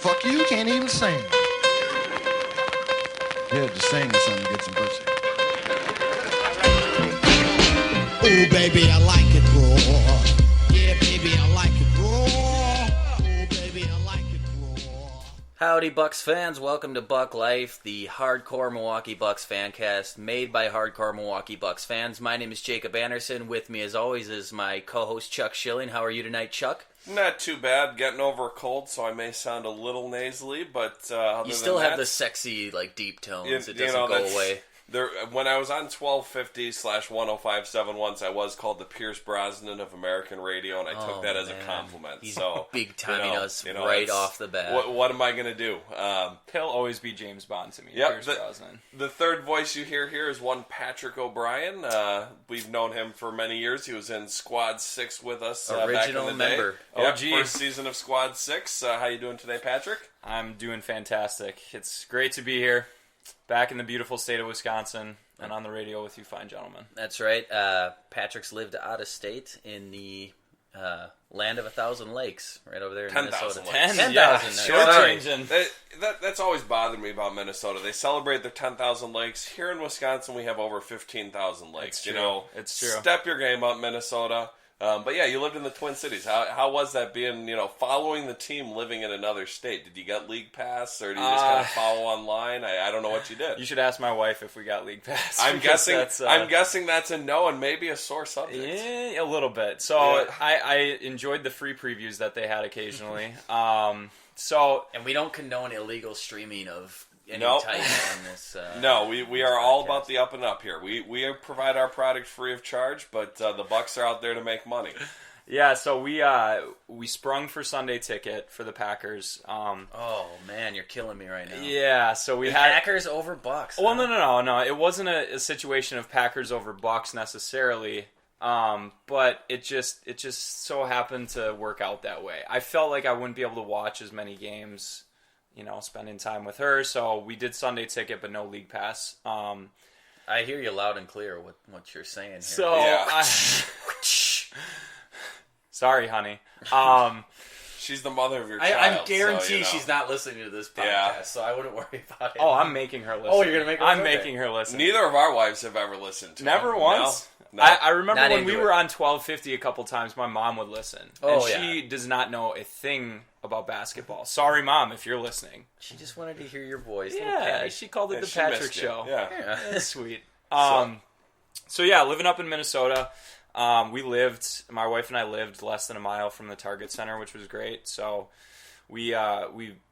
Fuck you, can't even sing. Yeah, just sing or something to get some pussy. Oh, baby, I like it raw. Yeah, baby, I like it raw. Oh, baby, I like it raw. Howdy, Bucks fans. Welcome to Buck Life, the hardcore Milwaukee Bucks fan cast made by hardcore Milwaukee Bucks fans. My name is Jacob Anderson. With me, as always, is my co-host Chuck Schilling. How are you tonight, Chuck? Not too bad. Getting over a cold, so I may sound a little nasally, but other You still than have that, the sexy, deep tones. you It doesn't know, go that's- away. When I was on 1250/1057 once, I was called the Pierce Brosnan of American radio, and I took that as a compliment. He's so big timing us right that's- off the bat. What am I going to do? He'll always be James Bond to me. Yep, Pierce Brosnan. The third voice you hear here is one Patrick O'Brien. We've known him for many years. He was in Squad 6 with us back Original in the day. member. Yep, OG. first season of Squad 6. How you doing today, Patrick? I'm doing fantastic. It's great to be here, back in the beautiful state of Wisconsin, and on the radio with you fine gentlemen. That's right. Patrick's lived out of state in the land of 1,000 lakes, right over there in 10,000 Minnesota. lakes. 10,000. Short Sorry. changing. That's always bothered me about Minnesota. They celebrate their 10,000 lakes. Here in Wisconsin, we have over 15,000 lakes. It's You true. know, It's true. Step your game up, Minnesota. But yeah, you lived in the Twin Cities. How was that being, following the team living in another state? Did you get league pass, or do you just kind of follow online? I don't know what you did. You should ask my wife if we got league pass. I'm because guessing. I'm guessing that's a no, and maybe a sore subject. Yeah, a little bit. So Yeah. I enjoyed the free previews that they had occasionally. And we don't condone illegal streaming of any Nope. type on this. No, we are all podcast. about the up and up here. We provide our product free of charge, but the Bucks are out there to make money. yeah, so we sprung for Sunday ticket for the Packers. Oh man, you're killing me right now. Yeah, so we had Packers over Bucks. Well, huh? no. It wasn't a situation of Packers over Bucks necessarily, but it just so happened to work out that way. I felt like I wouldn't be able to watch as many games, spending time with her. So we did Sunday ticket, but no league pass. I hear you loud and clear with what you're saying here. So Yeah. sorry, honey. She's the mother of your child. I guarantee so, you know. she's not listening to this podcast, Yeah. so I wouldn't worry about it. Oh, I'm making her listen. Oh, you're gonna make her I'm listen? making her listen. Neither of our wives have ever listened to Never it. once. No. I remember Not when we into were it. on 1250 a couple times, my mom would listen. Oh, and she does not know a thing about basketball. Sorry, Mom, if you're listening. She just wanted to hear your voice. little Yeah, Patty. she called it Yeah, the she Patrick missed you. Show. Yeah. That's sweet. So yeah, living up in Minnesota, my wife and I lived less than a mile from the Target Center, which was great. So we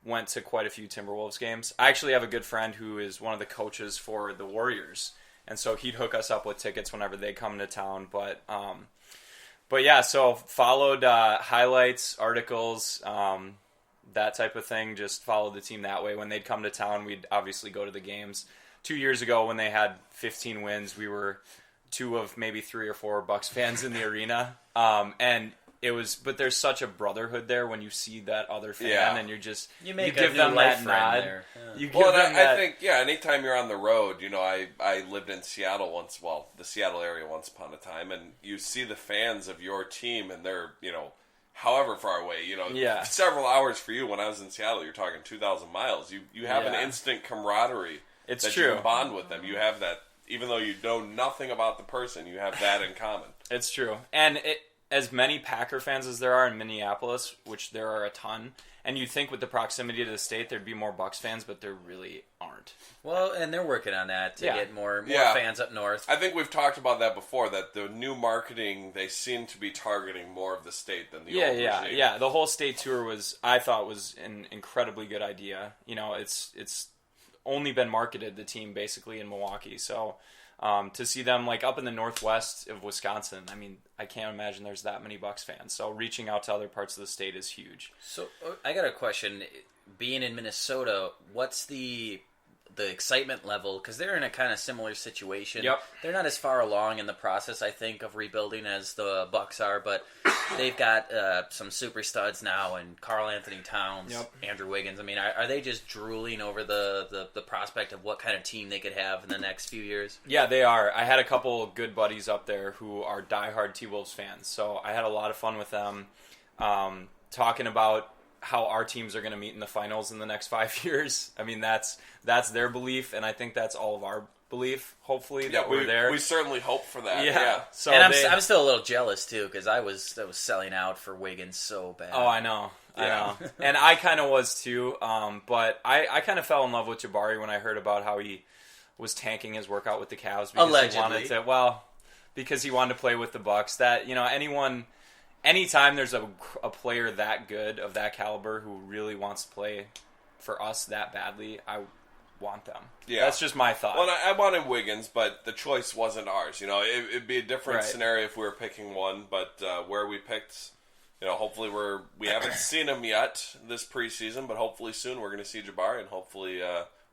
went to quite a few Timberwolves games. I actually have a good friend who is one of the coaches for the Warriors, and so he'd hook us up with tickets whenever they come to town. But yeah, so followed highlights, articles, that type of thing. Just followed the team that way. When they'd come to town, we'd obviously go to the games. 2 years ago, when they had 15 wins, we were two of maybe 3 or 4 Bucks fans in the arena, and it was. But there's such a brotherhood there when you see that other fan, Yeah. and you make give a them new life that friend nod. there. Yeah. You give Well, them and that. I think, anytime you're on the road, I lived in Seattle once, the Seattle area once upon a time, and you see the fans of your team, and they're, however far away, Yeah. several hours for you. When I was in Seattle, you're talking 2,000 miles. You have an Yeah. instant camaraderie. It's that true. You can bond with them. You have that, even though you know nothing about the person, you have that in common. It's true. And as many Packer fans as there are in Minneapolis, which there are a ton, and you'd think with the proximity to the state there'd be more Bucks fans, but there really aren't. Well, and they're working on that to Yeah. get more Yeah. fans up north. I think we've talked about that before, that the new marketing, they seem to be targeting more of the state than the old regime. Yeah. The whole state tour I thought was an incredibly good idea. It's only been marketed, the team, basically in Milwaukee. So to see them up in the northwest of Wisconsin, I mean, I can't imagine there's that many Bucks fans. So reaching out to other parts of the state is huge. So I got a question. Being in Minnesota, what's the excitement level? Because they're in a kind of similar situation. Yep. They're not as far along in the process, I think, of rebuilding as the Bucks are, but they've got some super studs now, and Karl Anthony Towns, Yep. Andrew Wiggins. I mean, are they just drooling over the prospect of what kind of team they could have in the next few years? Yeah, they are. I had a couple good buddies up there who are diehard T-Wolves fans, so I had a lot of fun with them talking about how our teams are going to meet in the finals in the next 5 years. I mean, that's their belief, and I think that's all of our belief. Hopefully, that we're there. We certainly hope for that. Yeah. So and I'm still a little jealous too because I was selling out for Wiggins so bad. Oh, I know. Yeah. I know. And I kind of was too. But I kind of fell in love with Jabari when I heard about how he was tanking his workout with the Cavs because Allegedly. because he wanted to play with the Bucks. That, anytime there's a player that good of that caliber who really wants to play for us that badly, I want them. Yeah. That's just my thought. Well, I wanted Wiggins, but the choice wasn't ours. It'd be a different Right. scenario if we were picking one, but where we picked, hopefully we haven't seen him yet this preseason, but hopefully soon we're going to see Jabari, and hopefully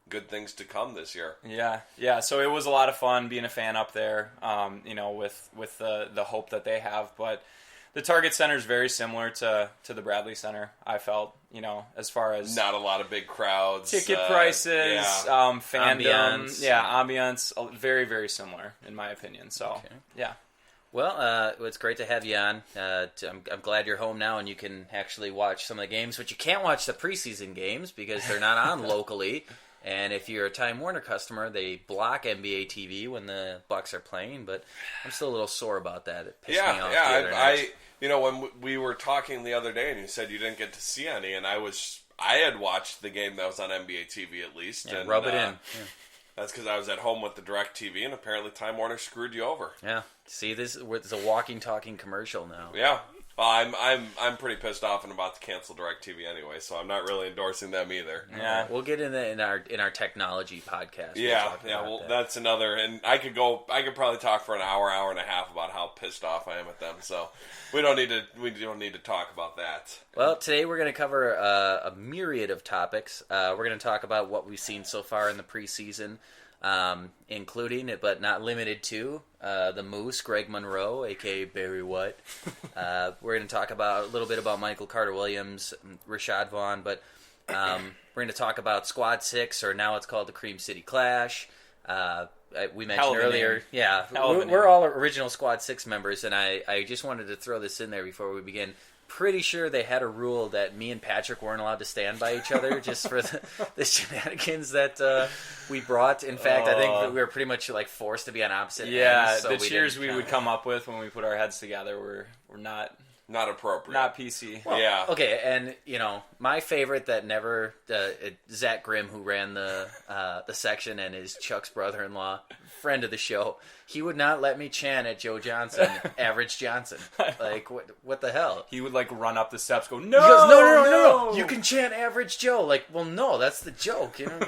good things to come this year. Yeah. So it was a lot of fun being a fan up there, with the hope that they have. But the Target Center is very similar to the Bradley Center, I felt, as far as Not a lot of big crowds. ticket prices, fandom. Ambiance. Yeah, ambiance. Very, very similar, in my opinion. So, Okay. yeah. Well, it's great to have you on. I'm glad you're home now and you can actually watch some of the games, but you can't watch the preseason games because they're not on locally. And if you're a Time Warner customer, they block NBA TV when the Bucks are playing. But I'm still a little sore about that. It pissed me off the other night. When we were talking the other day and you said you didn't get to see any, and I had watched the game that was on NBA TV at least. Yeah, and, rub it in. Yeah. That's because I was at home with the Direct TV, and apparently Time Warner screwed you over. Yeah. See, it's a walking, talking commercial now. Yeah. Well, I'm pretty pissed off and about to cancel Direct TV anyway, so I'm not really endorsing them either. Yeah, we'll get in our technology podcast. That's another, and I could probably talk for an hour and a half about how pissed off I am at them. So we don't need to talk about that. Well, today we're going to cover a myriad of topics. We're going to talk about what we've seen so far in the preseason, including but not limited to the Moose, Greg Monroe, aka Barry White. We're going to talk a little bit about Michael Carter-Williams, Rashad Vaughn, but we're going to talk about Squad 6, or now it's called the Cream City Clash. We mentioned earlier, we're all original Squad 6 members, and I just wanted to throw this in there before we begin. Pretty sure they had a rule that me and Patrick weren't allowed to stand by each other just for the shenanigans that we brought. In fact, I think we were pretty much forced to be on opposite ends. Yeah, So the cheers we would come up with when we put our heads together were not appropriate, not PC. Well, yeah. Okay, and my favorite that never Zach Grimm, who ran the section and is Chuck's brother-in-law, friend of the show. He would not let me chant at Joe Johnson, Average Johnson. What the hell? He would run up the steps, go, no, He goes, no. You can chant Average Joe. Well, no, that's the joke. I don't know.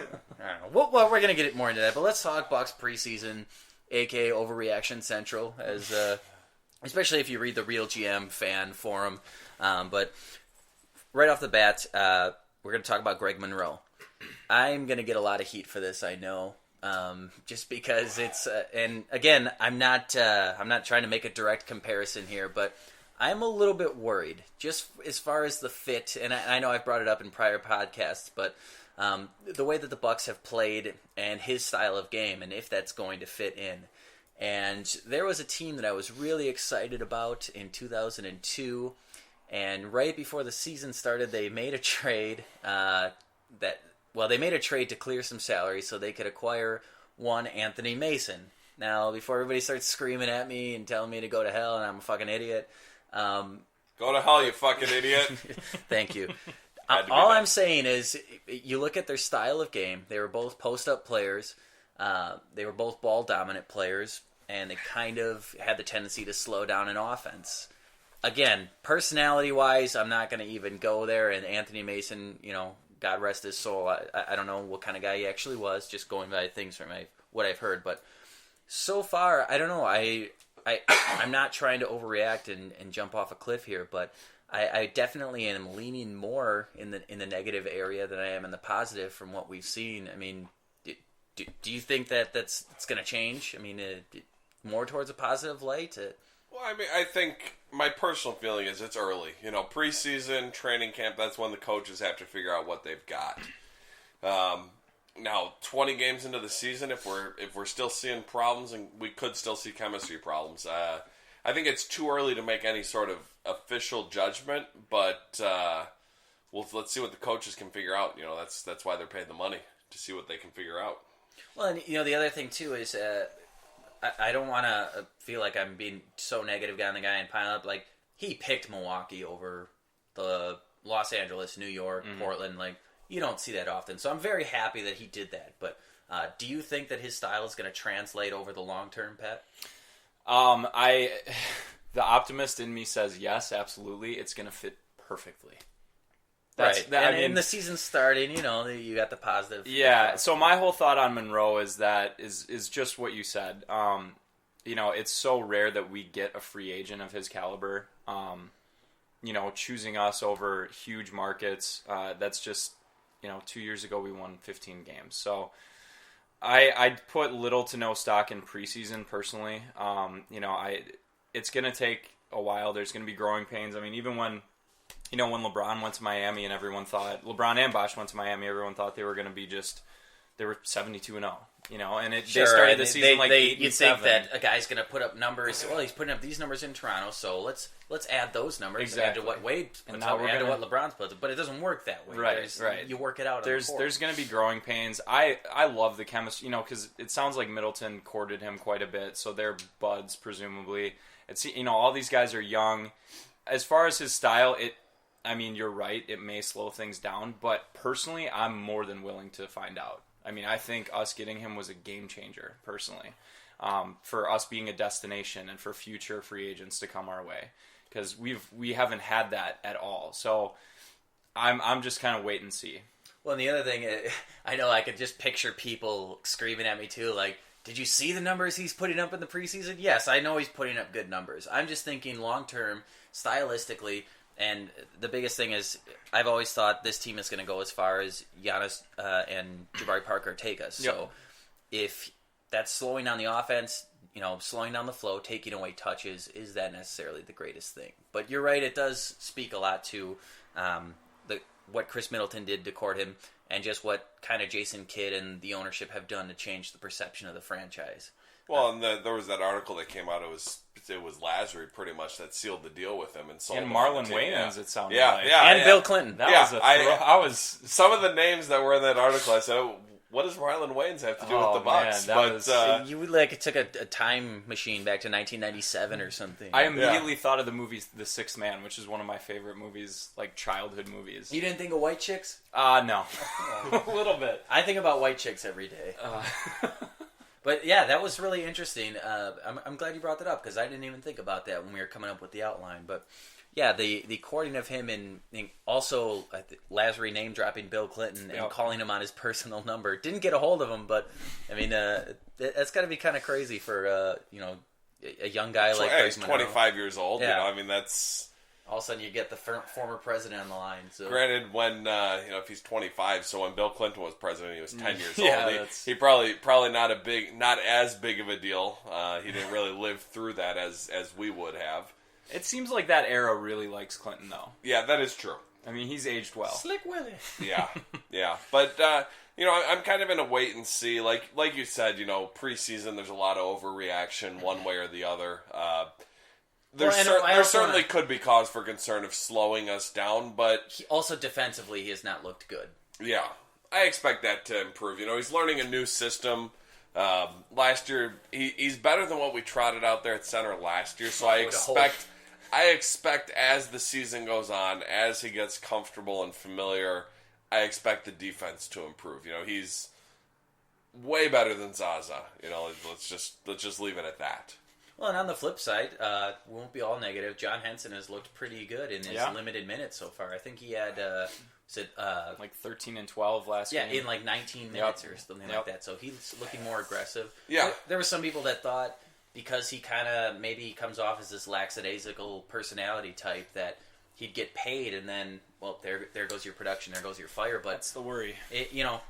Well, we're gonna get more into that, but let's talk Bucks preseason, aka Overreaction Central, as especially if you read the Real GM fan forum. But right off the bat, we're gonna talk about Greg Monroe. I'm gonna get a lot of heat for this, I know. Just because it's and again, I'm not trying to make a direct comparison here, but I'm a little bit worried just as far as the fit. And I know I've brought it up in prior podcasts, but the way that the Bucks have played and his style of game, and if that's going to fit in. And there was a team that I was really excited about in 2002, and right before the season started, they made a trade they made a trade to clear some salary so they could acquire one Anthony Mason. Now, before everybody starts screaming at me and telling me to go to hell and I'm a fucking idiot. Go to hell, you fucking idiot. Thank you. All I'm saying is, you look at their style of game. They were both post-up players. They were both ball-dominant players, and they kind of had the tendency to slow down in offense. Again, personality-wise, I'm not going to even go there, and Anthony Mason, God rest his soul. I don't know what kind of guy he actually was, just going by things from what I've heard. But so far, I don't know. I'm not trying to overreact and jump off a cliff here, but I definitely am leaning more in the negative area than I am in the positive from what we've seen. I mean, do you think that's going to change? I mean, more towards a positive light? Well, I mean, I think my personal feeling is it's early. Preseason, training camp, that's when the coaches have to figure out what they've got. Now, 20 games into the season, if we're still seeing problems, and we could still see chemistry problems, I think it's too early to make any sort of official judgment, but well, let's see what the coaches can figure out. You know, that's why they're paid the money, to see what they can figure out. Well, and the other thing too is I don't want to feel like I'm being so negative on the guy and pile up. Like, he picked Milwaukee over the Los Angeles, New York, Portland. Like, you don't see that often. So I'm very happy that he did that. But do you think that his style is going to translate over the long term, Pat? The optimist in me says yes, absolutely. It's going to fit perfectly. Right. And the season's starting, you got the positive. Yeah. So my whole thought on Monroe is just what you said. It's so rare that we get a free agent of his caliber. Choosing us over huge markets. That's just, 2 years ago we won 15 games. So I'd put little to no stock in preseason personally. It's going to take a while. There's going to be growing pains. I mean, even when LeBron went to Miami and LeBron and Bosh went to Miami, everyone thought they were going to be they were 72-0, and they started the season like 8-7. You'd think that a guy's going to put up numbers. Well, he's putting up these numbers in Toronto, so let's add those numbers exactly to what Wade puts now up, to what LeBron's puts up. But it doesn't work that way. Right. You work it out. There's going to be growing pains. I love the chemistry, because it sounds like Middleton courted him quite a bit, so they're buds presumably. It's all these guys are young. As far as his style, you're right. It may slow things down, but personally, I'm more than willing to find out. I think us getting him was a game changer, personally, for us being a destination and for future free agents to come our way, because we haven't had that at all. So I'm just kind of wait and see. Well, and the other thing, I know I could just picture people screaming at me too, like, did you see the numbers he's putting up in the preseason? Yes, I know he's putting up good numbers. I'm just thinking long term, stylistically. And the biggest thing is, I've always thought this team is going to go as far as Giannis and Jabari Parker take us. Yep. So if that's slowing down the offense, slowing down the flow, taking away touches, is that necessarily the greatest thing? But you're right, it does speak a lot to what Chris Middleton did to court him, and just what kind of Jason Kidd and the ownership have done to change the perception of the franchise. Well, and there was that article that came out. It was Lazary pretty much that sealed the deal with him, and Marlon Wayans. It sounded like, and Bill Clinton. I was some of the names that were in that article. I said, oh, what does Marlon Wayans have to do with the Bucks? You took a time machine back to 1997 or something. I immediately thought of the movie The Sixth Man, which is one of my favorite movies, like childhood movies. You didn't think of White Chicks? No, a little bit. I think about White Chicks every day. But yeah, that was really interesting. I'm glad you brought that up, because I didn't even think about that when we were coming up with the outline. But yeah, the courting of him, and also Lazary name dropping Bill Clinton and calling him on his personal number. Didn't get a hold of him, but that's got to be kind of crazy for a young guy like Greg he's 25 years old. Yeah. That's. All of a sudden, you get the former president on the line. So. Granted, when if he's 25, so when Bill Clinton was president, he was 10 years old. He probably not as big of a deal. He didn't really live through that as we would have. It seems like that era really likes Clinton, though. Yeah, that is true. He's aged well. Slick Willie. Yeah. But I'm kind of in a wait and see. Like you said, preseason, there's a lot of overreaction one way or the other. There certainly could be cause for concern of slowing us down, but also defensively, he has not looked good. Yeah, I expect that to improve. He's learning a new system. Last year, he's better than what we trotted out there at center last year. So I expect as the season goes on, as he gets comfortable and familiar, I expect the defense to improve. He's way better than Zaza. Let's just leave it at that. Well, and on the flip side, we won't be all negative. John Henson has looked pretty good in his limited minutes so far. I think he had, like 13 and 12 last game. Yeah, in like 19 minutes or something like that. So he's looking more aggressive. Yeah. There were some people that thought, because he kind of maybe comes off as this lackadaisical personality type, that he'd get paid and then, well, there goes your production, there goes your fire. But that's the worry.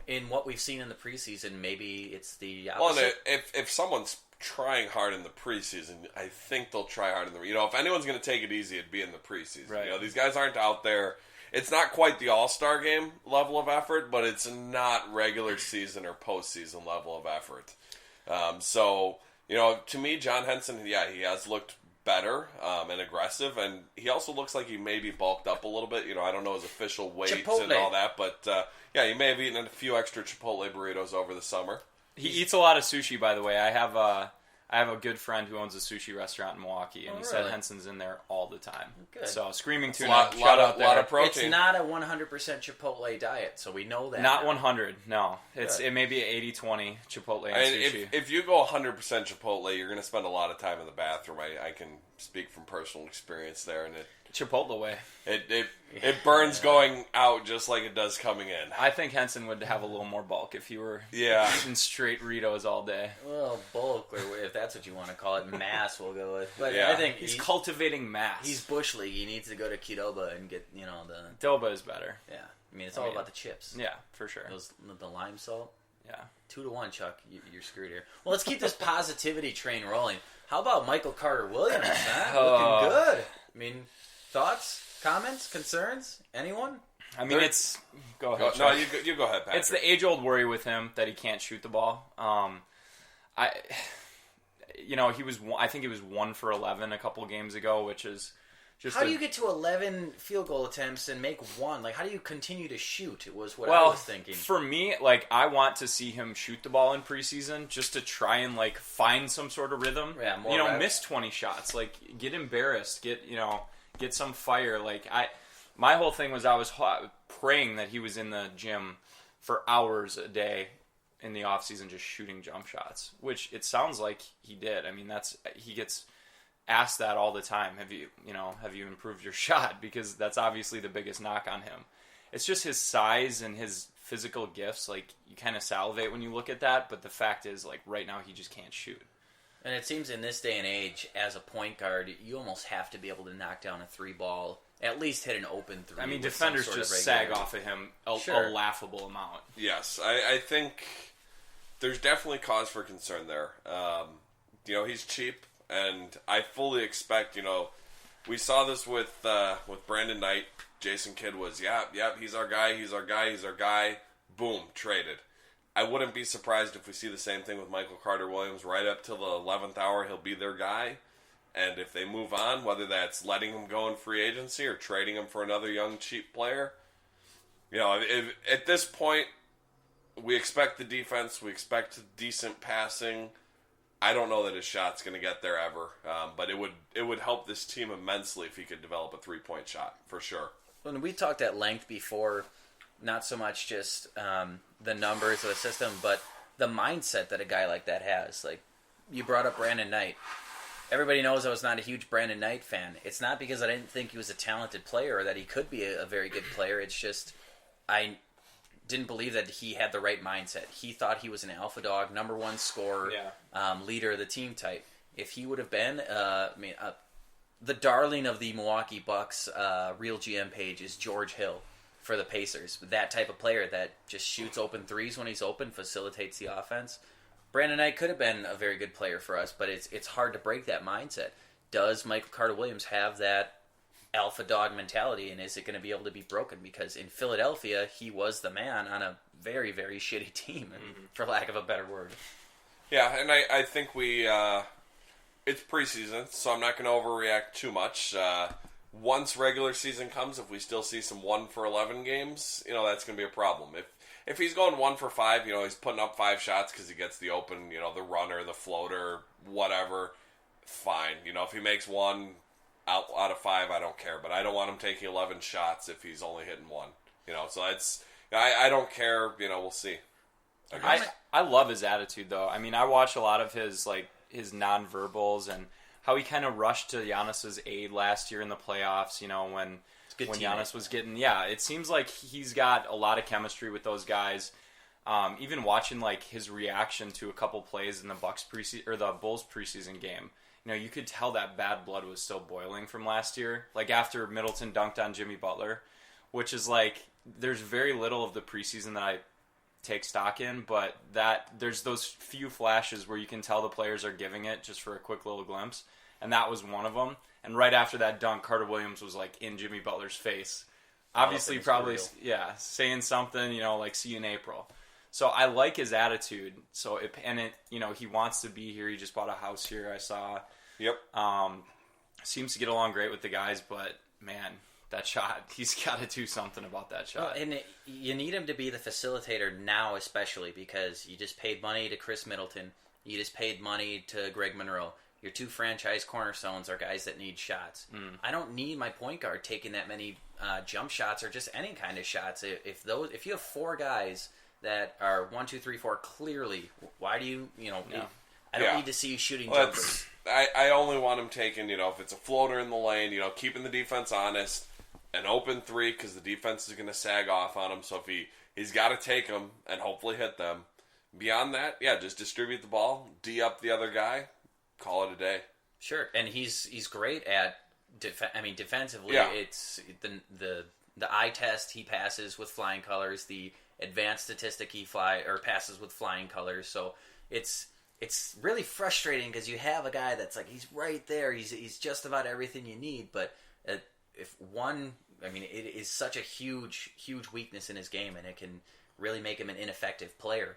In what we've seen in the preseason, maybe it's the opposite. Well, if someone's trying hard in the preseason, I think they'll try hard in the... if anyone's going to take it easy, it'd be in the preseason. Right. These guys aren't out there. It's not quite the All-Star game level of effort, but it's not regular season or postseason level of effort. To me, John Henson, he has looked better and aggressive, and he also looks like he maybe bulked up a little bit. I don't know his official weight and all that, but he may have eaten a few extra Chipotle burritos over the summer. He eats a lot of sushi, by the way. I have a good friend who owns a sushi restaurant in Milwaukee, and he said Henson's in there all the time. Good. So, Screaming Tuna, lot of protein. It's not a 100% Chipotle diet, so we know that. Not 100, no. It may be 80-20 Chipotle and sushi. If you go 100% Chipotle, you're going to spend a lot of time in the bathroom. I can speak from personal experience there, and Chipotle way. It burns going out just like it does coming in. I think Henson would have a little more bulk if he were eating straight Ritos all day. Well, bulk, or if that's what you want to call it, mass we'll go with. But Yeah. I think He's cultivating mass. He's Bush League. He needs to go to Qdoba and get, the... Doba is better. Yeah. I mean, it's all about the chips. Yeah, for sure. The lime salt. Yeah. 2-1, Chuck. You're screwed here. Well, let's keep this positivity train rolling. How about Michael Carter-Williams, huh? Looking good. I mean... Thoughts, comments, concerns? Anyone? I mean, Go ahead. No, you go ahead, Patrick. It's the age-old worry with him that he can't shoot the ball. I think he was 1 for 11 a couple games ago, which is just. How do you get to 11 field goal attempts and make 1? Like, how do you continue to shoot? Was what I was thinking. For me, I want to see him shoot the ball in preseason just to try and find some sort of rhythm. Yeah, miss 20 shots. Get embarrassed. Get some fire. My whole thing was I was praying that he was in the gym for hours a day in the off season just shooting jump shots, which it sounds like he did. I mean, he gets asked that all the time. Have you improved your shot? Because that's obviously the biggest knock on him. It's just his size and his physical gifts. You kind of salivate when you look at that, but the fact is, right now he just can't shoot. And it seems in this day and age, as a point guard, you almost have to be able to knock down a 3-ball, at least hit an open 3. I mean, defenders just sag off of him a laughable amount. Yes, I think there's definitely cause for concern there. He's cheap, and I fully expect, we saw this with Brandon Knight. Jason Kidd was, he's our guy. Boom, traded. I wouldn't be surprised if we see the same thing with Michael Carter-Williams. Right up till the 11th hour, he'll be their guy. And if they move on, whether that's letting him go in free agency or trading him for another young, cheap player, at this point, we expect the defense, we expect decent passing. I don't know that his shot's going to get there ever, but it would help this team immensely if he could develop a 3-point shot, for sure. When we talked at length before, not so much just the numbers of the system, but the mindset that a guy like that has. You brought up Brandon Knight. Everybody knows I was not a huge Brandon Knight fan. It's not because I didn't think he was a talented player or that he could be a very good player. It's just I didn't believe that he had the right mindset. He thought he was an alpha dog, number one scorer, leader of the team type. If he would have been, the darling of the Milwaukee Bucks real GM page is George Hill for the Pacers. That type of player that just shoots open threes when he's open, facilitates the offense. Brandon Knight could have been a very good player for us, but it's hard to break that mindset. Does Michael Carter-Williams have that alpha dog mentality, and is it going to be able to be broken? Because in Philadelphia, he was the man on a very, very shitty team, for lack of a better word. Yeah, and I think it's preseason, so I'm not going to overreact too much. Once regular season comes, if we still see some 1 for 11 games, that's going to be a problem. If he's going 1 for 5, he's putting up 5 shots because he gets the open, the runner, the floater, whatever, fine. If he makes 1 out of 5, I don't care. But I don't want him taking 11 shots if he's only hitting 1. So I don't care. We'll see. I love his attitude, though. I mean, I watch a lot of his nonverbals and how he kind of rushed to Giannis's aid last year in the playoffs, when Giannis was getting... Yeah, it seems like he's got a lot of chemistry with those guys. Even watching his reaction to a couple plays in the the Bulls preseason game, you could tell that bad blood was still boiling from last year. After Middleton dunked on Jimmy Butler, which is there's very little of the preseason that I take stock in, but there's those few flashes where you can tell the players are giving it just for a quick little glimpse, and that was one of them. And right after that dunk, Carter-Williams was in Jimmy Butler's face, obviously probably saying something, see you in April. So I like his attitude. So he wants to be here. He just bought a house here, I saw. Yep. seems to get along great with the guys, but man, that shot, he's got to do something about that shot. Well, and you need him to be the facilitator now, especially because you just paid money to Chris Middleton. You just paid money to Greg Monroe. Your 2 franchise cornerstones are guys that need shots. I don't need my point guard taking that many jump shots or just any kind of shots. If you have 4 guys that are 1, 2, 3, 4 clearly, why do you I don't need to see you shooting jumpers. I only want him taking, if it's a floater in the lane, keeping the defense honest, an open 3 because the defense is going to sag off on him. So if he's got to take them and hopefully hit them. Beyond that, just distribute the ball, D up the other guy, call it a day. Sure, and he's great at defensively. Yeah. It's the eye test he passes with flying colors. The advanced statistic he passes with flying colors. So it's really frustrating because you have a guy that's like he's right there. He's just about everything you need. But it is such a huge weakness in his game, and it can really make him an ineffective player.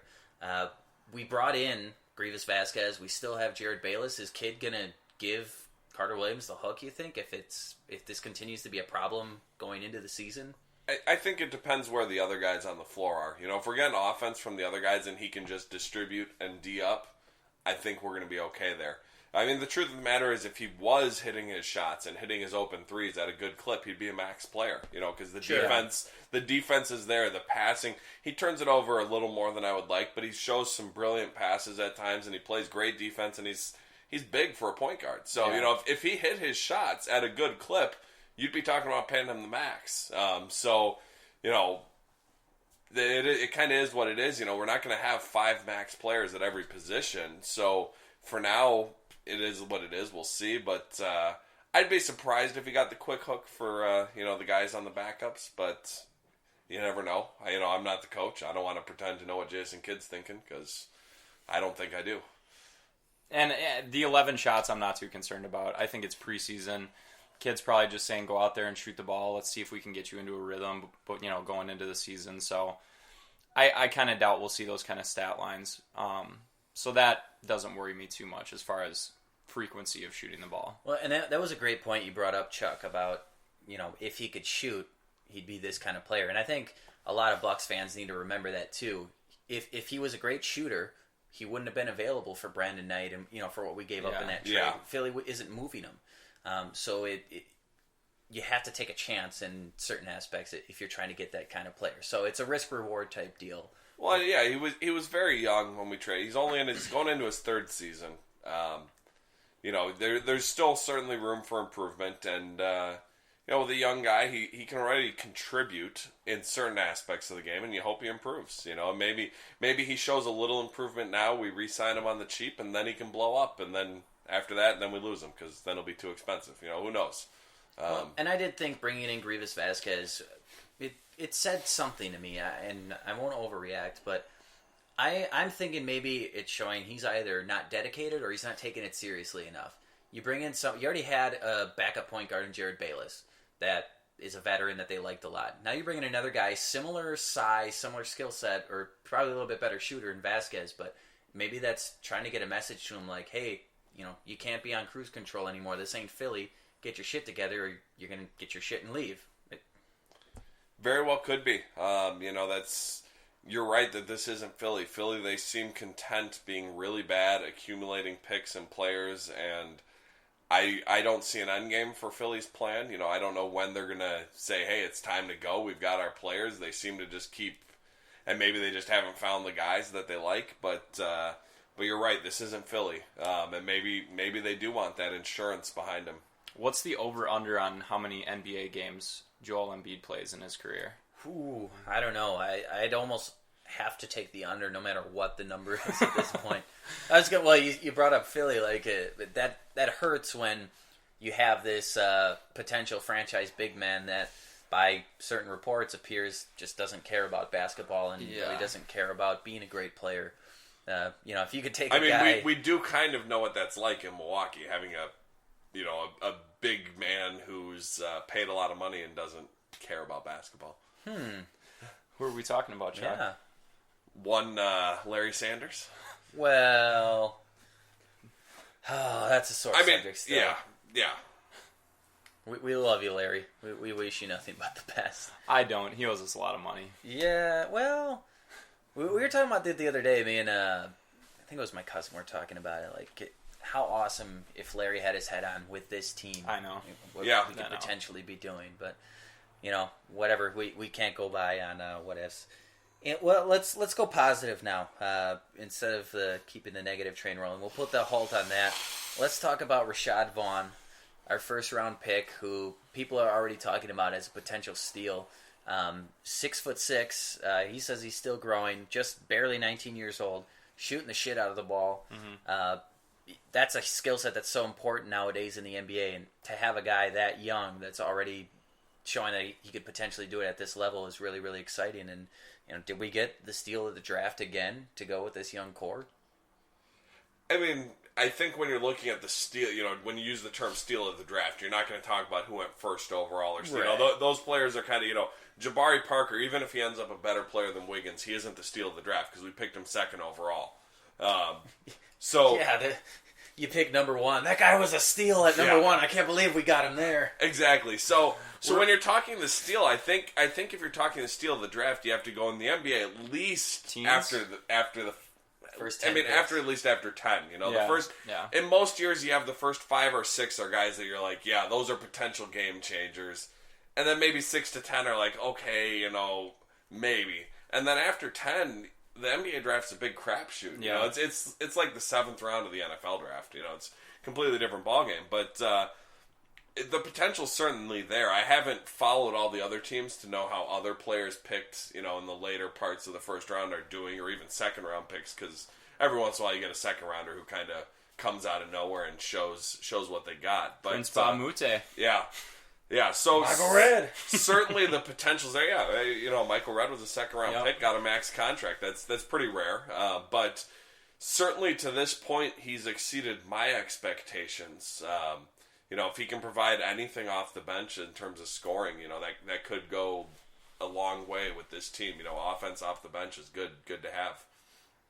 We brought in Grievous Vasquez. We still have Jared Bayless. Is Kidd gonna give Carter Williams the hook, you think, if this continues to be a problem going into the season? I think it depends where the other guys on the floor are. If we're getting offense from the other guys and he can just distribute and D up, I think we're going to be okay there. I mean, the truth of the matter is if he was hitting his shots and hitting his open threes at a good clip, he'd be a max player, because the defense is there, the passing. He turns it over a little more than I would like, but he shows some brilliant passes at times, and he plays great defense, and he's big for a point guard. So, if he hit his shots at a good clip, you'd be talking about paying him the max. It kind of is what it is. We're not going to have 5 max players at every position. So, for now, it is what it is. We'll see. But I'd be surprised if he got the quick hook for, the guys on the backups. But you never know. I'm not the coach. I don't want to pretend to know what Jason Kidd's thinking because I don't think I do. And the 11 shots I'm not too concerned about. I think it's preseason. Kidd's probably just saying, go out there and shoot the ball. Let's see if we can get you into a rhythm, but going into the season. So I kind of doubt we'll see those kind of stat lines. So that doesn't worry me too much as far as frequency of shooting the ball. Well, and that was a great point you brought up, Chuck, about, if he could shoot, he'd be this kind of player. And I think a lot of Bucks fans need to remember that too. If he was a great shooter, he wouldn't have been available for Brandon Knight and, for what we gave up in that trade. Yeah. Philly isn't moving him. So you have to take a chance in certain aspects if you're trying to get that kind of player. So it's a risk-reward type deal. Well, yeah, he was very young when we traded. He's going into his 3rd season. There's still certainly room for improvement, and with a young guy, he can already contribute in certain aspects of the game, and you hope he improves. Maybe he shows a little improvement now. We re-sign him on the cheap, and then he can blow up, and then after that, then we lose him because then it'll be too expensive. Who knows? And I did think bringing in Grievous Vasquez, it said something to me, and I won't overreact, but I'm thinking maybe it's showing he's either not dedicated or he's not taking it seriously enough. You bring in you already had a backup point guard in Jared Bayless that is a veteran that they liked a lot. Now you bring in another guy, similar size, similar skill set, or probably a little bit better shooter in Vasquez, but maybe that's trying to get a message to him like, hey, you can't be on cruise control anymore. This ain't Philly. Get your shit together or you're going to get your shit and leave. Very well could be. You're right that this isn't Philly. Philly, they seem content being really bad, accumulating picks and players, and I don't see an end game for Philly's plan. I don't know when they're going to say, hey, it's time to go. We've got our players. They seem to just keep, and maybe they just haven't found the guys that they like, but you're right, this isn't Philly. And maybe they do want that insurance behind them. What's the over-under on how many NBA games Joel Embiid plays in his career? Ooh, I don't know. I'd almost have to take the under no matter what the number is at this point. You brought up Philly. That hurts when you have this potential franchise big man that, by certain reports, appears just doesn't care about basketball and really doesn't care about being a great player. If you could take a guy... we do kind of know what that's like in Milwaukee, having a big man who's paid a lot of money and doesn't care about basketball. Who are we talking about, Chuck? Yeah. One, Larry Sanders. Well, that's a sore subject still. Yeah. We love you, Larry. We wish you nothing but the best. I don't. He owes us a lot of money. Yeah, well, we were talking about that the other day. Me and I think it was my cousin. We were talking about it. Like, how awesome if Larry had his head on with this team. I know. What Yeah. we could potentially be doing, but whatever. We can't go by on what ifs. And, well, let's go positive now instead of keeping the negative train rolling. We'll put the halt on that. Let's talk about Rashad Vaughn, our first-round pick, who people are already talking about as a potential steal. 6'6". He says he's still growing, just barely 19 years old, shooting the shit out of the ball. Mm-hmm. That's a skill set that's so important nowadays in the NBA, and to have a guy that young that's already showing that he could potentially do it at this level is really, really exciting. And did we get the steal of the draft again to go with this young core? I mean, I think when you're looking at the steal, when you use the term steal of the draft, you're not going to talk about who went first overall or steal. Right. Those players are kind of, Jabari Parker, even if he ends up a better player than Wiggins, he isn't the steal of the draft because we picked him second overall. Yeah, you pick number one. That guy was a steal at number one. I can't believe we got him there. Exactly. So when you're talking the steal, I think if you're talking the steal of the draft, you have to go in the NBA at least Teams? after the First 10 picks. after 10. The first. Yeah. In most years, you have the first 5 or 6 are guys that you're like, yeah, those are potential game changers, and then maybe 6 to 10 are like, okay, maybe, and then after 10. The NBA draft's a big crapshoot. Yeah. It's like the 7th round of the NFL draft. It's a completely different ballgame. But the potential's certainly there. I haven't followed all the other teams to know how other players picked, in the later parts of the first round are doing, or even second round picks, because every once in a while you get a second rounder who kind of comes out of nowhere and shows what they got. But Prince Bamute. Yeah, so Michael Redd. Certainly the potential's there. Yeah, Michael Redd was a second-round pick, got a max contract. That's pretty rare. But certainly to this point, he's exceeded my expectations. If he can provide anything off the bench in terms of scoring, that could go a long way with this team. Offense off the bench is good to have.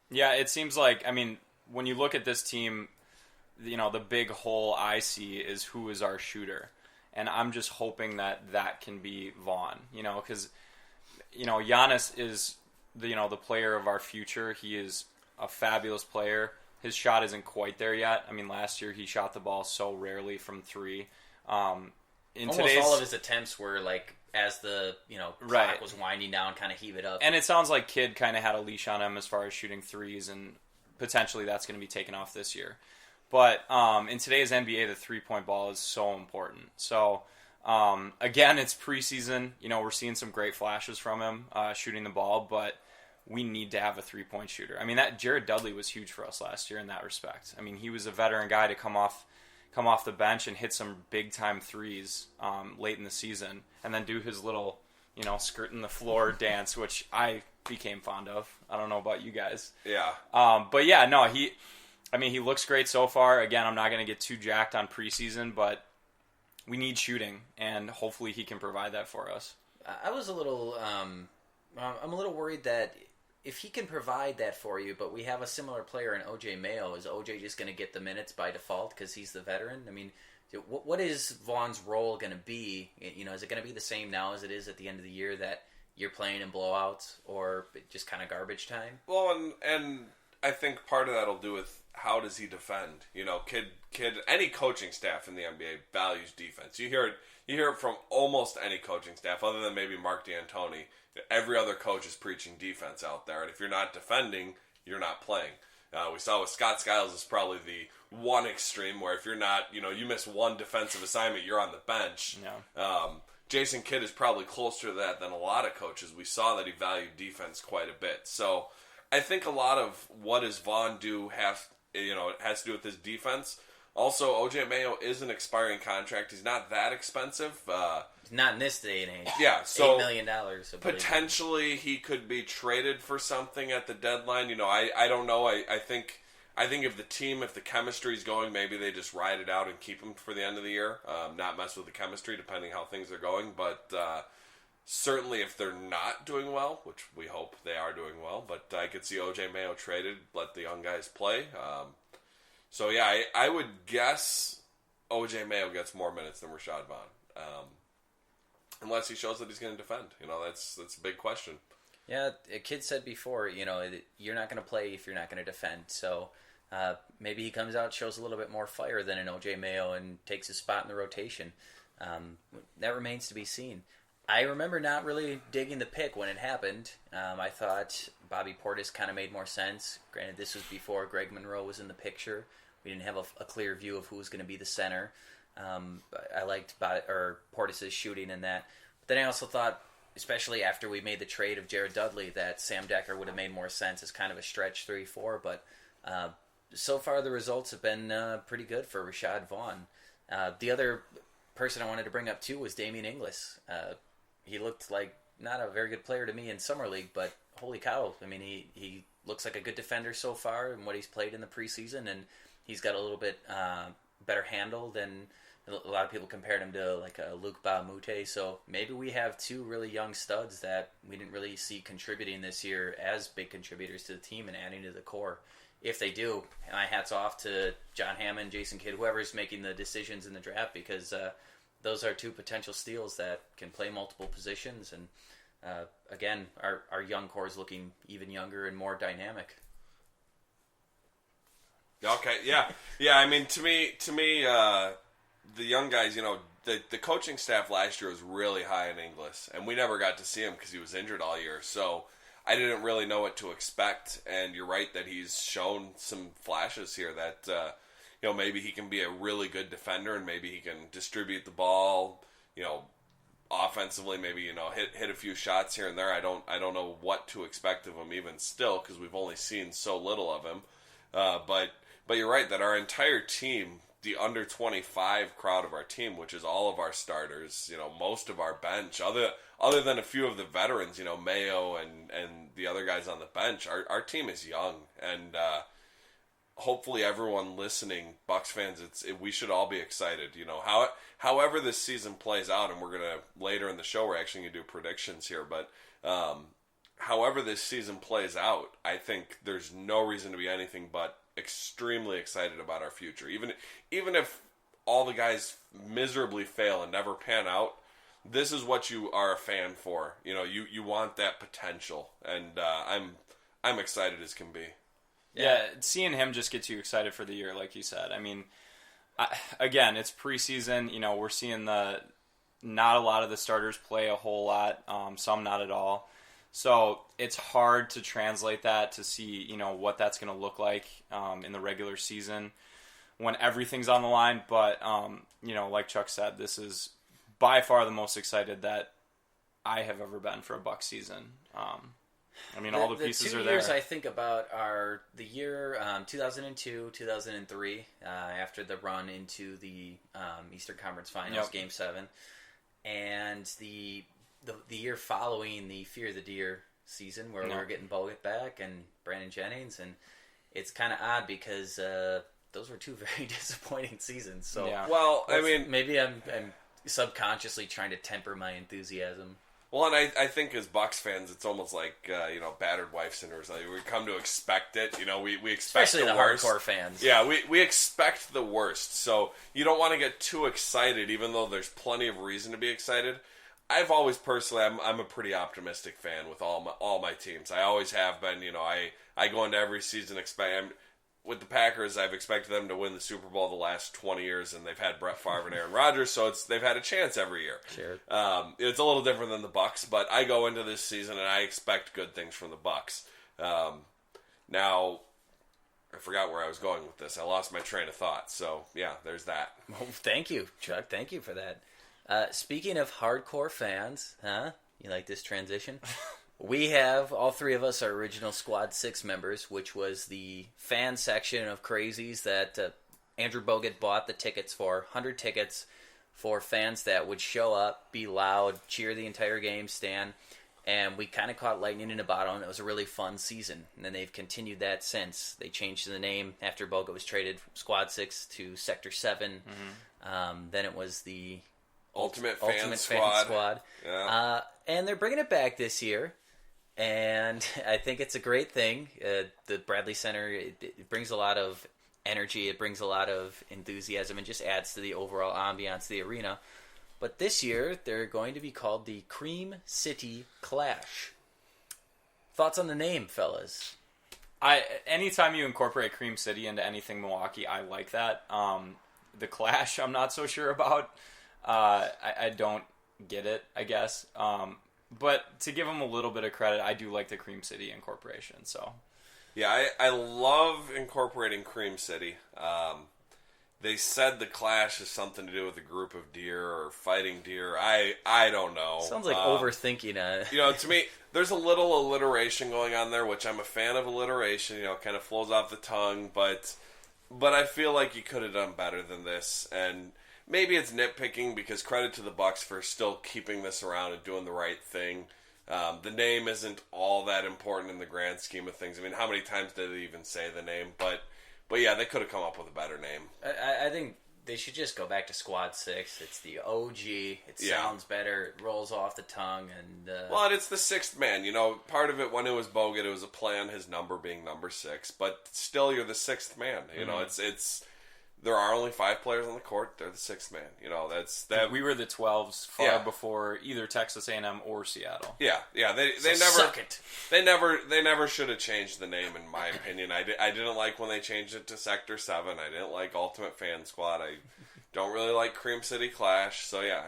Yeah, it seems like, when you look at this team, the big hole I see is who is our shooter. And I'm just hoping that can be Vaughn, because, Giannis is the player of our future. He is a fabulous player. His shot isn't quite there yet. Last year he shot the ball so rarely from 3. Almost all of his attempts were as the clock was winding down, kind of heave it up. And it sounds like Kidd kind of had a leash on him as far as shooting threes, and potentially that's going to be taken off this year. But in today's NBA, the 3-point ball is so important. So, again, it's preseason. We're seeing some great flashes from him shooting the ball, but we need to have a 3-point shooter. That Jared Dudley was huge for us last year in that respect. He was a veteran guy to come off the bench and hit some big-time threes late in the season, and then do his little, skirting the floor dance, which I became fond of. I don't know about you guys. Yeah. But yeah, no, he looks great so far. Again, I'm not going to get too jacked on preseason, but we need shooting, and hopefully he can provide that for us. I was a little, I'm a little worried that if he can provide that for you, but we have a similar player in OJ Mayo, is OJ just going to get the minutes by default because he's the veteran? What is Vaughn's role going to be? Is it going to be the same now as it is at the end of the year, that you're playing in blowouts or just kind of garbage time? Well, and I think part of that will do with how does he defend? Kid, any coaching staff in the NBA values defense. You hear it from almost any coaching staff, other than maybe Mark D'Antoni. Every other coach is preaching defense out there, and if you're not defending, you're not playing. We saw with Scott Skiles is probably the one extreme where if you're not, you miss one defensive assignment, you're on the bench. Yeah. Jason Kidd is probably closer to that than a lot of coaches. We saw that he valued defense quite a bit. So I think a lot of what does Vaughn do it has to do with his defense. Also, OJ Mayo is an expiring contract. He's not that expensive. Not in this day and age. Yeah, so $8 million. Potentially, he could be traded for something at the deadline. I don't know. I think if the chemistry is going, maybe they just ride it out and keep him for the end of the year. Not mess with the chemistry, depending how things are going. But certainly, if they're not doing well, which we hope they are doing well, but I could see OJ Mayo traded, let the young guys play. So yeah, I would guess OJ Mayo gets more minutes than Rashad Vaughn. unless he shows that he's going to defend. That's a big question. Yeah, a kid said before, you're not going to play if you're not going to defend. So maybe he comes out, shows a little bit more fire than an O.J. Mayo, and takes his spot in the rotation. That remains to be seen. I remember not really digging the pick when it happened. I thought Bobby Portis kind of made more sense. Granted, this was before Greg Monroe was in the picture. We didn't have a clear view of who was going to be the center. I liked Portis' shooting in that. But then I also thought, especially after we made the trade of Jared Dudley, that Sam Decker would have made more sense as kind of a stretch 3-4. But so far the results have been pretty good for Rashad Vaughn. The other person I wanted to bring up too was Damian Inglis. He looked like not a very good player to me in Summer League, but holy cow. I mean, he looks like a good defender so far in what he's played in the preseason, and he's got a little bit better handle than a lot of people compared him to, like a Luke Baumute. So maybe we have two really young studs that we didn't really see contributing this year as big contributors to the team and adding to the core. If they do, my hat's off to John Hammond, Jason Kidd, whoever's making the decisions in the draft, because those are two potential steals that can play multiple positions. And again, our young core is looking even younger and more dynamic. Okay, yeah. I mean, to me, the young guys, the coaching staff last year was really high in Inglis, and we never got to see him because he was injured all year. So I didn't really know what to expect. And you're right that he's shown some flashes here that maybe he can be a really good defender, and maybe he can distribute the ball, offensively, maybe hit a few shots here and there. I don't know what to expect of him even still, because we've only seen so little of him. But you're right that our entire team, the under 25 crowd of our team, which is all of our starters, most of our bench, other than a few of the veterans, Mayo and the other guys on the bench, our team is young, and hopefully everyone listening, Bucks fans, we should all be excited. However this season plays out, and we're gonna later in the show we're actually gonna do predictions here, but however this season plays out, I think there's no reason to be anything but extremely excited about our future. Even if all the guys miserably fail and never pan out, this is what you are a fan for. You want that potential, and I'm excited as can be. Yeah, seeing him just gets you excited for the year, like you said. I mean, again, it's preseason. We're seeing not a lot of the starters play a whole lot, some not at all. So it's hard to translate that to see, what that's going to look like in the regular season when everything's on the line. But, like Chuck said, this is by far the most excited that I have ever been for a Bucs season. All the pieces are there. The 2 years I think about are the year 2002, 2003, after the run into the Eastern Conference Finals, Game 7, and the year following the Fear the Deer season, where we were getting Bogut back and Brandon Jennings, and it's kind of odd because those were two very disappointing seasons. So, maybe I'm subconsciously trying to temper my enthusiasm. Well, and I think as Bucks fans, it's almost like battered wife syndrome. Like we come to expect it. We expect especially the worst. Hardcore fans. Yeah, we expect the worst. So you don't want to get too excited, even though there's plenty of reason to be excited. I've always personally, I'm a pretty optimistic fan with all my teams. I always have been. I go into every season with the Packers. I've expected them to win the Super Bowl the last 20 years, and they've had Brett Favre and Aaron Rodgers, so they've had a chance every year. Sure. It's a little different than the Bucs, but I go into this season and I expect good things from the Bucs. Now, I forgot where I was going with this. I lost my train of thought. So yeah, there's that. Well, thank you, Chuck. Thank you for that. Speaking of hardcore fans, you like this transition? We have, all three of us are original Squad 6 members, which was the fan section of crazies that Andrew Bogut bought the tickets for. 100 tickets for fans that would show up, be loud, cheer the entire game, stand. And we kind of caught lightning in a bottle, and it was a really fun season. And then they've continued that since. They changed the name after Bogut was traded from Squad 6 to Sector 7. Mm-hmm. Then it was the Ultimate Fan Squad. Yeah. And they're bringing it back this year. And I think it's a great thing. The Bradley Center, it brings a lot of energy. It brings a lot of enthusiasm and just adds to the overall ambiance of the arena. But this year, they're going to be called the Cream City Clash. Thoughts on the name, fellas? Anytime you incorporate Cream City into anything Milwaukee, I like that. The Clash, I'm not so sure about. I don't get it, I guess. But to give them a little bit of credit, I do like the Cream City incorporation. So, yeah, I love incorporating Cream City. They said the Clash is something to do with a group of deer or fighting deer. I don't know. Sounds like overthinking it. To me, there's a little alliteration going on there, which I'm a fan of alliteration. Kind of flows off the tongue, but I feel like you could have done better than this. And maybe it's nitpicking because credit to the Bucks for still keeping this around and doing the right thing. The name isn't all that important in the grand scheme of things. I mean, how many times did they even say the name? But yeah, they could have come up with a better name. I think they should just go back to Squad 6. It's the OG. It sounds better. It rolls off the tongue. And it's the sixth man. Part of it, when it was Bogut, it was a play on his number being number 6. But still, you're the sixth man. It's there are only 5 players on the court. They're the sixth man. That's that. We were the 12s far before either Texas A&M or Seattle. Yeah. They never suck it. They never should have changed the name, in my opinion. I didn't like when they changed it to Sector 7. I didn't like Ultimate Fan Squad. I don't really like Cream City Clash. So yeah,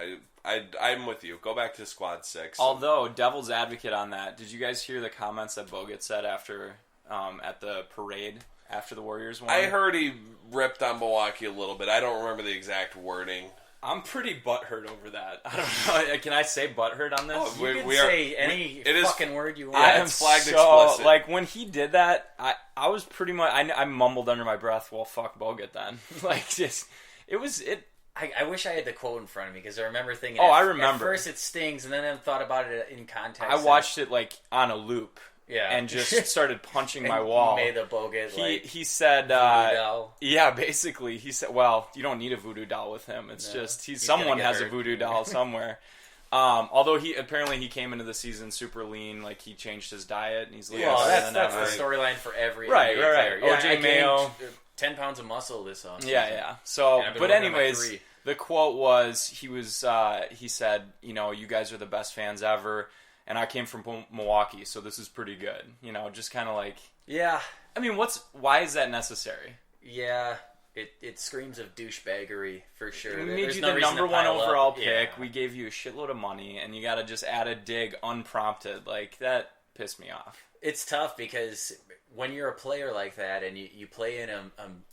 I'm with you. Go back to Squad 6. Although, devil's advocate on that, did you guys hear the comments that Bogut said after at the parade? After the Warriors won? I heard he ripped on Milwaukee a little bit. I don't remember the exact wording. I'm pretty butthurt over that. I don't know. Can I say butthurt on this? You can say any fucking word you want. I am flagged explicit. Like, when he did that, I was pretty much... I mumbled under my breath, well, fuck Bogut then. I wish I had the quote in front of me because I remember thinking... I remember. At first it stings, and then I thought about it in context. I watched it, on a loop. Yeah. And just started punching my wall. Made the Bogut, he said, voodoo doll. Yeah, basically. He said, well, you don't need a voodoo doll with him. It's someone has a voodoo doll somewhere. Although he came into the season super lean, like he changed his diet and he's leaner that's than ever. the storyline for every right. player. Yeah, OJ Mayo, 10 pounds of muscle this offseason. Yeah. So, but anyways, the quote was he said, you guys are the best fans ever. And I came from Milwaukee, so this is pretty good. Just kind of like... Yeah. I mean, why is that necessary? Yeah, it screams of douchebaggery, for sure. We made you the number 1 overall pick. Yeah. We gave you a shitload of money, and you got to just add a dig unprompted. Like, that pissed me off. It's tough because when you're a player like that, and you play in a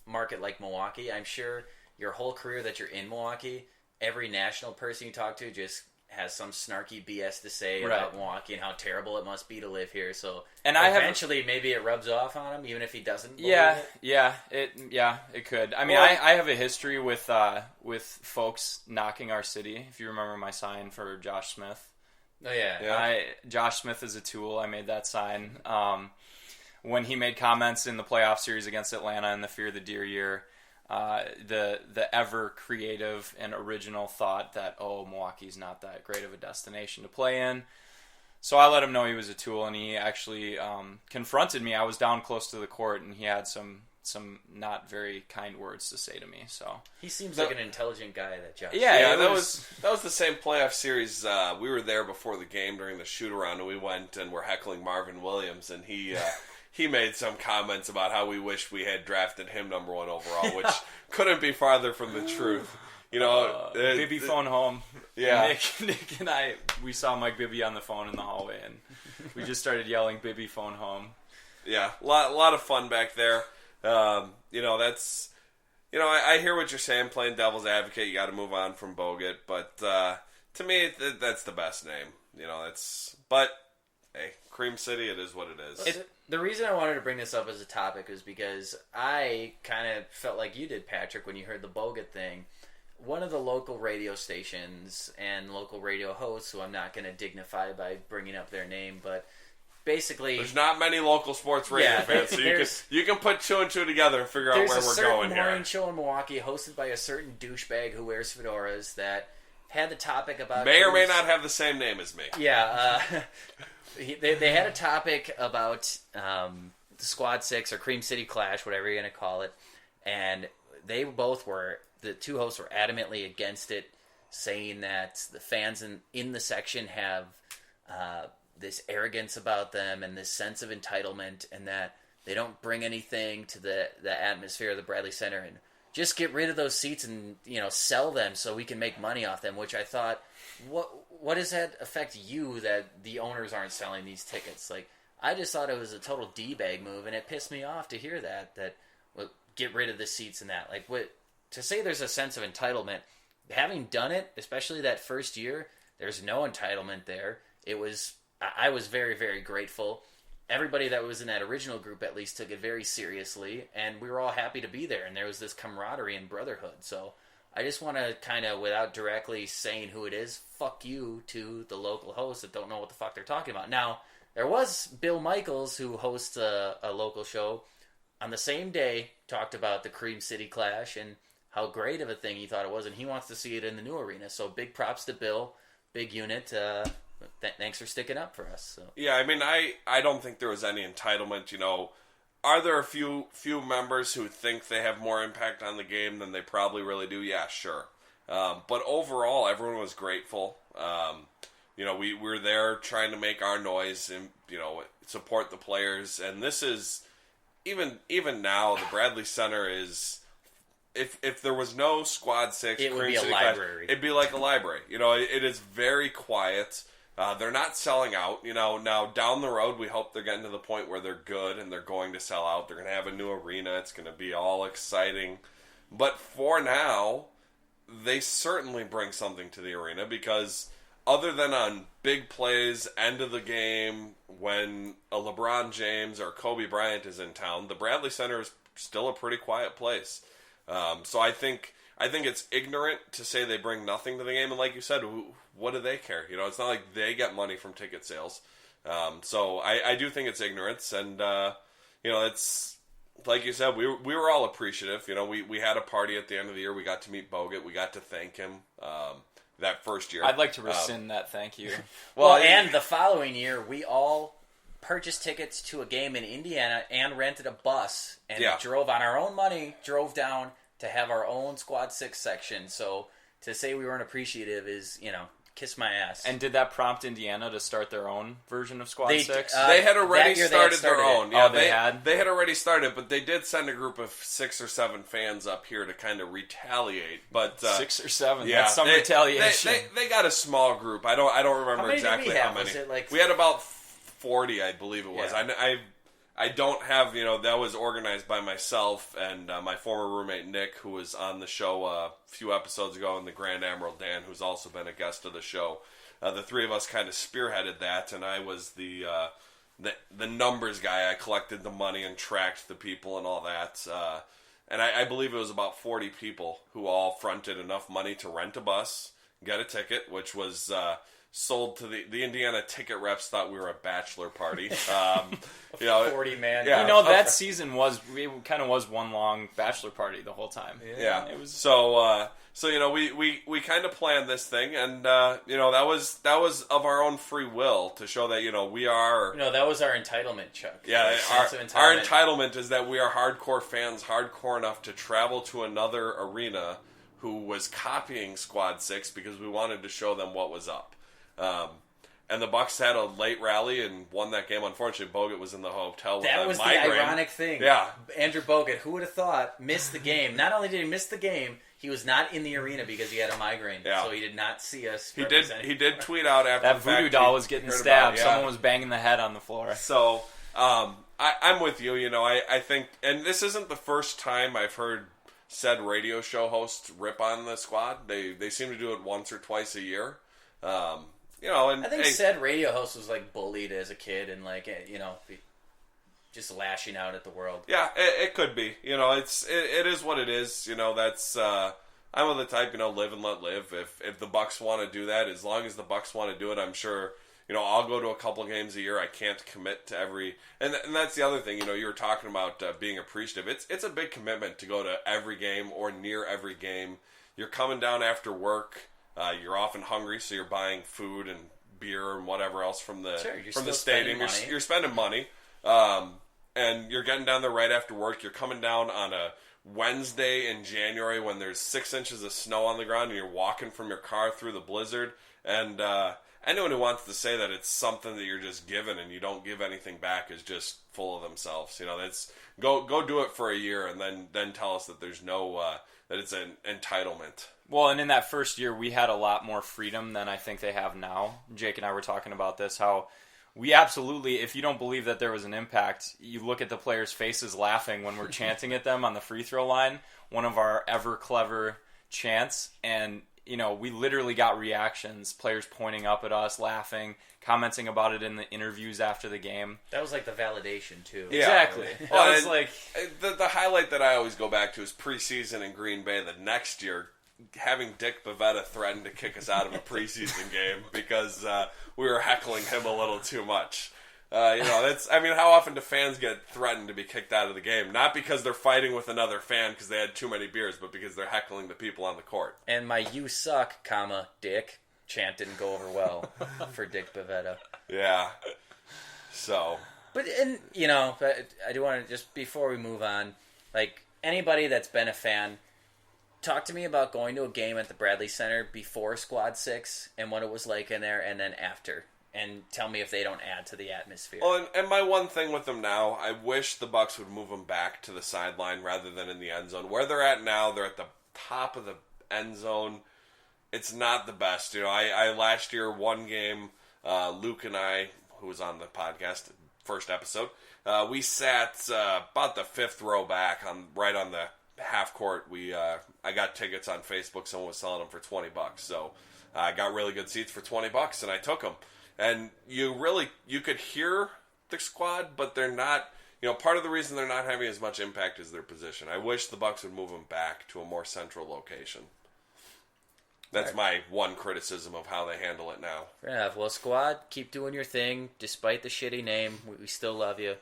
market like Milwaukee, I'm sure your whole career that you're in Milwaukee, every national person you talk to just... has some snarky BS to say about Milwaukee and how terrible it must be to live here. So eventually maybe it rubs off on him, even if he doesn't believe it could. I mean, I have a history with folks knocking our city. If you remember my sign for Josh Smith. Oh, yeah. Josh Smith is a tool. I made that sign. When he made comments in the playoff series against Atlanta in the Fear the Deer year, the ever creative and original thought that Milwaukee's not that great of a destination to play in. So I let him know he was a tool, and he actually confronted me. I was down close to the court, and he had some not very kind words to say to me. So he seems like an intelligent guy, that Josh. Yeah, that was the same playoff series. We were there before the game during the shoot around, and we went and were heckling Marvin Williams, and he. He made some comments about how we wished we had drafted him number 1 overall, which couldn't be farther from the truth. Bibby phone home. Yeah. Nick and I, we saw Mike Bibby on the phone in the hallway, and we just started yelling Bibby phone home. Yeah, a lot of fun back there. I hear what you're saying, playing devil's advocate, you got to move on from Bogut, but to me, that's the best name. But hey, Cream City, it is what it is. The reason I wanted to bring this up as a topic is because I kind of felt like you did, Patrick, when you heard the Bogut thing. One of the local radio stations and local radio hosts, who I'm not going to dignify by bringing up their name, but basically... There's not many local sports radio fans, so you can put 2 and 2 together and figure out where we're going here. There's a certain morning show in Milwaukee hosted by a certain douchebag who wears fedoras that had the topic about... May or may not have the same name as me. Yeah, They had a topic about the Squad 6 or Cream City Clash, whatever you're going to call it, and the 2 hosts were adamantly against it, saying that the fans in the section have this arrogance about them and this sense of entitlement, and that they don't bring anything to the atmosphere of the Bradley Center, and just get rid of those seats and sell them so we can make money off them. Which I thought, what does that affect you that the owners aren't selling these tickets? Like, I just thought it was a total D-bag move, and it pissed me off to hear that well, get rid of the seats and that. Like, what to say there's a sense of entitlement. Having done it, especially that first year, there's no entitlement there. I was very, very grateful. Everybody that was in that original group at least took it very seriously, and we were all happy to be there, and there was this camaraderie and brotherhood. So I just want to kind of, without directly saying who it is, fuck you to the local hosts that don't know what the fuck they're talking about. Now, there was Bill Michaels, who hosts a local show, on the same day talked about the Cream City Clash and how great of a thing he thought it was, and he wants to see it in the new arena. So big props to Bill, big unit. Thanks for sticking up for us. So. Yeah, I mean, I don't think there was any entitlement. Are there a few members who think they have more impact on the game than they probably really do? Yeah, sure. But overall, everyone was grateful. We were there trying to make our noise and support the players. And this is even now, the Bradley Center is. If there was no Squad 6, it would be a library. It'd be like a library. It is very quiet. They're not selling out. Now down the road, we hope they're getting to the point where they're good and they're going to sell out. They're going to have a new arena. It's going to be all exciting. But for now, they certainly bring something to the arena, because other than on big plays, end of the game, when a LeBron James or Kobe Bryant is in town, the Bradley Center is still a pretty quiet place. So I think it's ignorant to say they bring nothing to the game, and like you said, what do they care? It's not like they get money from ticket sales. So I do think it's ignorance, and it's like you said, we were all appreciative. We had a party at the end of the year. We got to meet Bogut. We got to thank him that first year. I'd like to rescind that thank you. Well, and the following year, we all purchased tickets to a game in Indiana and rented a bus and drove on our own money, drove down to have our own Squad 6 section. So to say we weren't appreciative is, kiss my ass. And did that prompt Indiana to start their own version of Squad 6? They had already started their own. Yeah, they had already started, but they did send a group of 6 or 7 fans up here to kind of retaliate. But 6 or 7, that's some retaliation. They got a small group. I don't remember exactly how many. We had about 40, I believe it was. Yeah. I don't have, that was organized by myself and my former roommate Nick, who was on the show a few episodes ago, and the Grand Admiral Dan, who's also been a guest of the show. The three of us kind of spearheaded that, and I was the numbers guy. I collected the money and tracked the people and all that. And I believe it was about 40 people who all fronted enough money to rent a bus, get a ticket, which was sold to the Indiana ticket reps. Thought we were a bachelor party. 40 man. Yeah, that season was one long bachelor party the whole time. Yeah, it was so we kind of planned this thing, and that was of our own free will to show that we are. That was our entitlement, Chuck. Yeah, our entitlement is that we are hardcore fans, hardcore enough to travel to another arena who was copying Squad 6 because we wanted to show them what was up. And the Bucks had a late rally and won that game. Unfortunately, Bogut was in the hotel with that was migraine. The ironic thing. Yeah. Andrew Bogut, who would have thought, missed the game. Not only did he miss the game, he was not in the arena because he had a migraine. Yeah. So he did not see us. He did tweet out after that voodoo doll was getting stabbed. Someone was banging the head on the floor. So I'm with you. I think, and this isn't the first time I've heard said radio show hosts rip on the Squad. They seem to do it once or twice a year. And I think said radio host was bullied as a kid and just lashing out at the world. Yeah, it could be. It is what it is. That's I'm of the type live and let live. If the Bucks want to do that, as long as the Bucks want to do it, I'm sure. I'll go to a couple games a year. I can't commit to every, and that's the other thing. You were talking about being appreciative. It's a big commitment to go to every game or near every game. You're coming down after work. You're often hungry, so you're buying food and beer and whatever else from the stadium. You're spending money, and you're getting down there right after work. You're coming down on a Wednesday in January when there's 6 inches of snow on the ground and you're walking from your car through the blizzard. And anyone who wants to say that it's something that you're just given and you don't give anything back is just full of themselves. That's go do it for a year and then tell us that there's no that it's an entitlement. Well, and in that first year, we had a lot more freedom than I think they have now. Jake and I were talking about this, how we absolutely, if you don't believe that there was an impact, you look at the players' faces laughing when we're chanting at them on the free throw line, one of our ever clever chants, and we literally got reactions, players pointing up at us, laughing, commenting about it in the interviews after the game. That was like the validation, too. Yeah. Exactly. Well, that was like the highlight that I always go back to is preseason in Green Bay the next year, having Dick Bavetta threaten to kick us out of a preseason game because we were heckling him a little too much. How often do fans get threatened to be kicked out of the game? Not because they're fighting with another fan because they had too many beers, but because they're heckling the people on the court. And my "you suck, Dick" chant didn't go over well for Dick Bavetta. Yeah. So. But I do want to just before we move on, like anybody that's been a fan, talk to me about going to a game at the Bradley Center before Squad 6 and what it was like in there, and then after. And tell me if they don't add to the atmosphere. Well, and my one thing with them now, I wish the Bucks would move them back to the sideline rather than in the end zone. Where they're at now, they're at the top of the end zone. It's not the best. I last year, one game, Luke and I, who was on the podcast, first episode, we sat about the fifth row back, right on the half court. I got tickets on Facebook. Someone was selling them for $20, so I got really good seats for $20, and I took them. And you could hear the squad, but they're not. Part of the reason they're not having as much impact is their position. I wish the Bucks would move them back to a more central location. That's my one criticism of how they handle it now. Fair enough. Well, squad, keep doing your thing despite the shitty name. We still love you.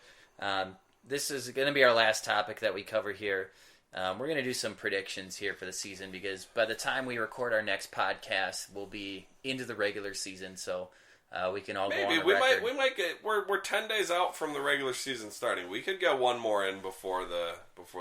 This is going to be our last topic that we cover here. We're going to do some predictions here for the season because by the time we record our next podcast, we'll be into the regular season. So. We can all go on the record. We might get. We're 10 days out from the regular season starting. We could get one more in before the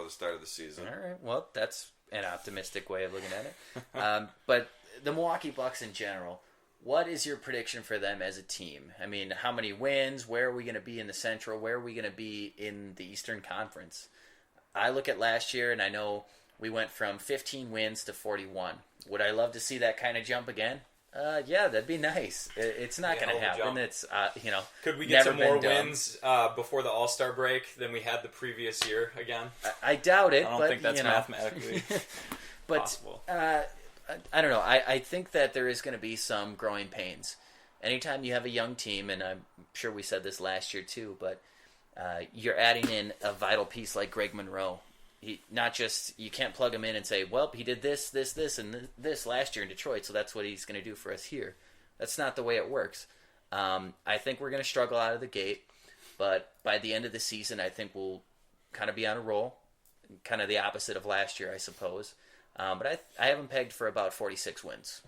start of the season. All right. Well, that's an optimistic way of looking at it. But the Milwaukee Bucks in general, what is your prediction for them as a team? I mean, how many wins? Where are we going to be in the Central? Where are we going to be in the Eastern Conference? I look at last year, and I know we went from 15 wins to 41. Would I love to see that kind of jump again? Yeah, that'd be nice. It's not going to happen. Jump. It's Could we get some more wins before the All-Star break than we had the previous year again? I doubt it. I don't think that's mathematically possible. I don't know. I think that there is going to be some growing pains. Anytime you have a young team, and I'm sure we said this last year too, but you're adding in a vital piece like Greg Monroe. You can't plug him in and say, well, he did this, and this last year in Detroit, so that's what he's going to do for us here. That's not the way it works. I think we're going to struggle out of the gate, but by the end of the season, I think we'll kind of be on a roll, kind of the opposite of last year, I suppose. But I have them pegged for about 46 wins.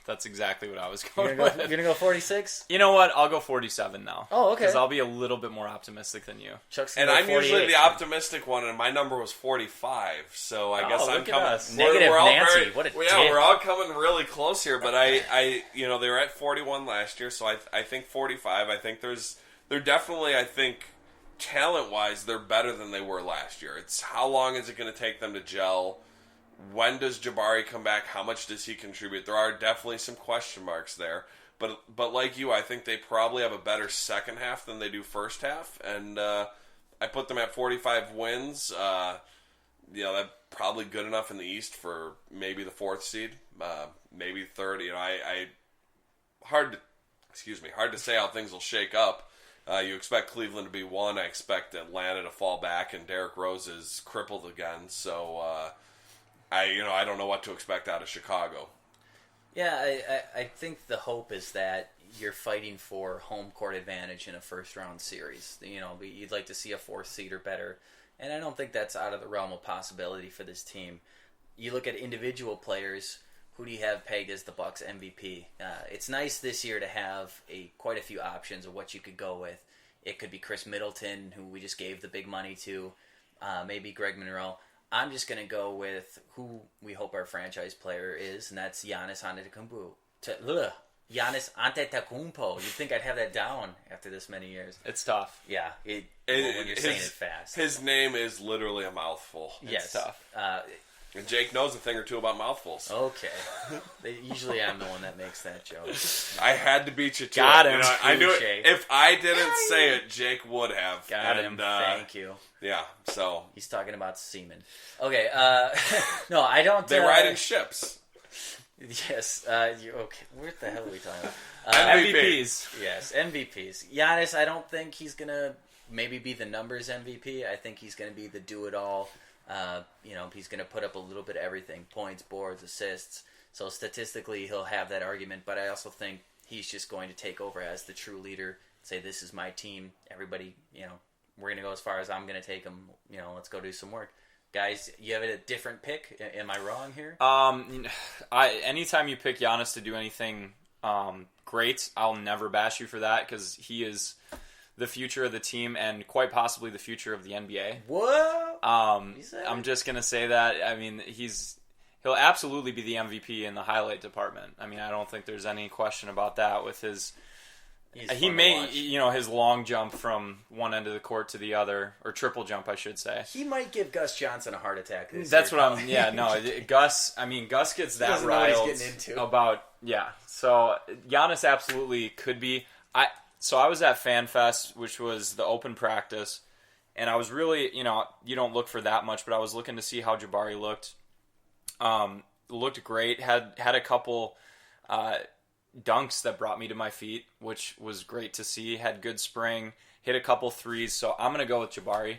That's exactly what I was going with. You're going to go 46? You know what? I'll go 47 now. Oh, okay. Because I'll be a little bit more optimistic than you. Chuck's and I'm usually the optimistic one, and my number was 45. So I guess I'm coming. Negative Nancy. What a dick. We're all coming really close here. But I they were at 41 last year, so I think 45. I think they're definitely, I think, talent-wise, they're better than they were last year. It's how long is it going to take them to gel? When does Jabari come back? How much does he contribute? There are definitely some question marks there. But like you, I think they probably have a better second half than they do first half. And I put them at 45 wins. That's probably good enough in the East for maybe the fourth seed, maybe third. Hard to say how things will shake up. You expect Cleveland to be one. I expect Atlanta to fall back, and Derrick Rose is crippled again. So I don't know what to expect out of Chicago. Yeah, I think the hope is that you're fighting for home court advantage in a first-round series. You'd like to see a fourth seed or better, and I don't think that's out of the realm of possibility for this team. You look at individual players. Who do you have pegged as the Bucks MVP? It's nice this year to have quite a few options of what you could go with. It could be Chris Middleton, who we just gave the big money to, maybe Greg Monroe. I'm just going to go with who we hope our franchise player is, and that's Giannis Antetokounmpo. Giannis Antetokounmpo. You'd think I'd have that down after this many years. It's tough. Yeah, when you're saying it fast. His name is literally a mouthful. Yes. It's tough. And Jake knows a thing or two about mouthfuls. Okay. Usually I'm the one that makes that joke. I had to beat you to Got it. him. I knew it. If I didn't say it, Jake would have. Got him. Thank you. Yeah, so. He's talking about semen. Okay, no, I don't... They ride in ships. Yes. Okay. What the hell are we talking about? MVPs. Yes, MVPs. Giannis, I don't think he's going to maybe be the numbers MVP. I think he's going to be the do-it-all. He's going to put up a little bit of everything. Points, boards, assists. So statistically, he'll have that argument. But I also think he's just going to take over as the true leader. Say, this is my team. Everybody, we're going to go as far as I'm going to take them. Let's go do some work. Guys, you have a different pick? Am I wrong here? Anytime you pick Giannis to do anything great, I'll never bash you for that because he is the future of the team and quite possibly the future of the NBA. What? I'm just gonna say that. I mean, he'll absolutely be the MVP in the highlight department. I mean, I don't think there's any question about that. With his, his long jump from one end of the court to the other, or triple jump, I should say. He might give Gus Johnson a heart attack. That's what I'm. Yeah, no, Gus. I mean, Gus gets that riled about. Yeah, so Giannis absolutely could be. So I was at FanFest, which was the open practice, and I was really, you don't look for that much, but I was looking to see how Jabari looked. Looked great. Had a couple dunks that brought me to my feet, which was great to see. Had good spring. Hit a couple threes. So I'm gonna go with Jabari,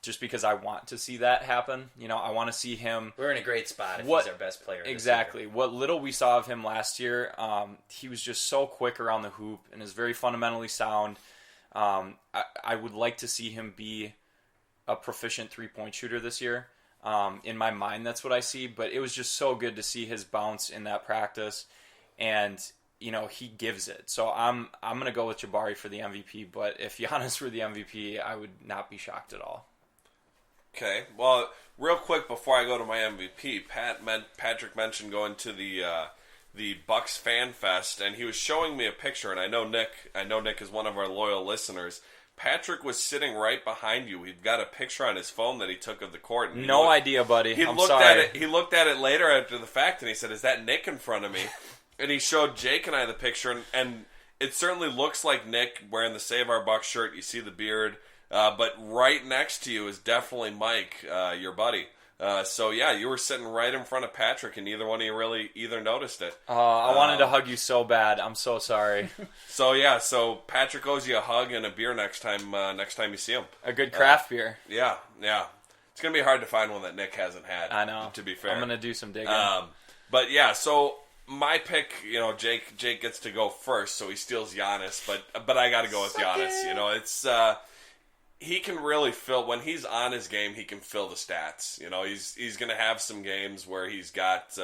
just because I want to see that happen. I want to see him. We're in a great spot if he's our best player. Exactly. What little we saw of him last year, he was just so quick around the hoop and is very fundamentally sound. I would like to see him be a proficient three-point shooter this year. In my mind, that's what I see. But it was just so good to see his bounce in that practice, and he gives it. So I'm gonna go with Jabari for the MVP. But if Giannis were the MVP, I would not be shocked at all. Okay. Well, real quick before I go to my MVP, Patrick mentioned going to the Bucks Fan Fest, and he was showing me a picture. And I know Nick is one of our loyal listeners. Patrick was sitting right behind you. He'd got a picture on his phone that he took of the court. And no idea, buddy. He looked at it later after the fact, and he said, "Is that Nick in front of me?" And he showed Jake and I the picture, and it certainly looks like Nick wearing the Save Our Bucks shirt. You see the beard, but right next to you is definitely Mike, your buddy. So yeah, you were sitting right in front of Patrick, and neither one of you really either noticed it. I wanted to hug you so bad. I'm so sorry. So Patrick owes you a hug and a beer next time you see him. A good craft beer. Yeah. It's gonna be hard to find one that Nick hasn't had. I know. To be fair, I'm gonna do some digging. But yeah, so my pick, Jake gets to go first, so he steals Giannis. But I got to go with Giannis. It's. He can really fill when he's on his game. He can fill the stats. He's going to have some games where he's got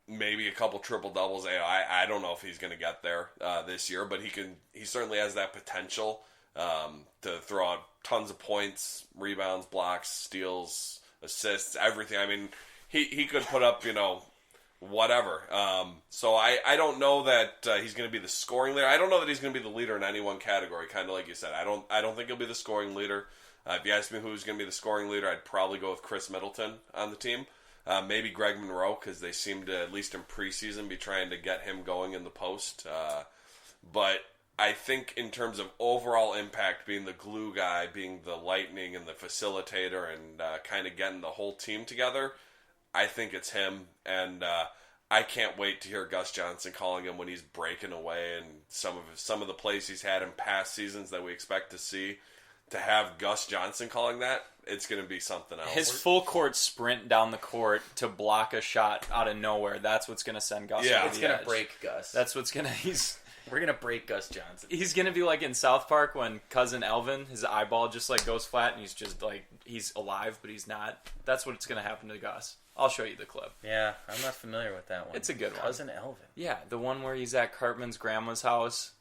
maybe a couple triple doubles. I don't know if he's going to get there this year, but he certainly has that potential to throw out tons of points, rebounds, blocks, steals, assists, everything. I mean, he could put up whatever. So I don't know that he's going to be the scoring leader. I don't know that he's going to be the leader in any one category, kind of like you said. I don't think he'll be the scoring leader. If you ask me who's going to be the scoring leader, I'd probably go with Chris Middleton on the team. Maybe Greg Monroe, because they seem to, at least in preseason, be trying to get him going in the post. But I think in terms of overall impact, being the glue guy, being the lightning and the facilitator, and kind of getting the whole team together, I think it's him, and I can't wait to hear Gus Johnson calling him when he's breaking away, and some of the plays he's had in past seasons that we expect to see. To have Gus Johnson calling that, it's going to be something else. His full court sprint down the court to block a shot out of nowhere, that's what's going to send Gus over the edge. It's going to break Gus. That's what's going to... We're going to break Gus Johnson. He's going to be like in South Park when Cousin Elvin, his eyeball just like goes flat and he's just like, he's alive, but he's not. That's what's going to happen to Gus. I'll show you the clip. Yeah, I'm not familiar with that one. It's a good one. Cousin Elvin. Yeah, the one where he's at Cartman's grandma's house.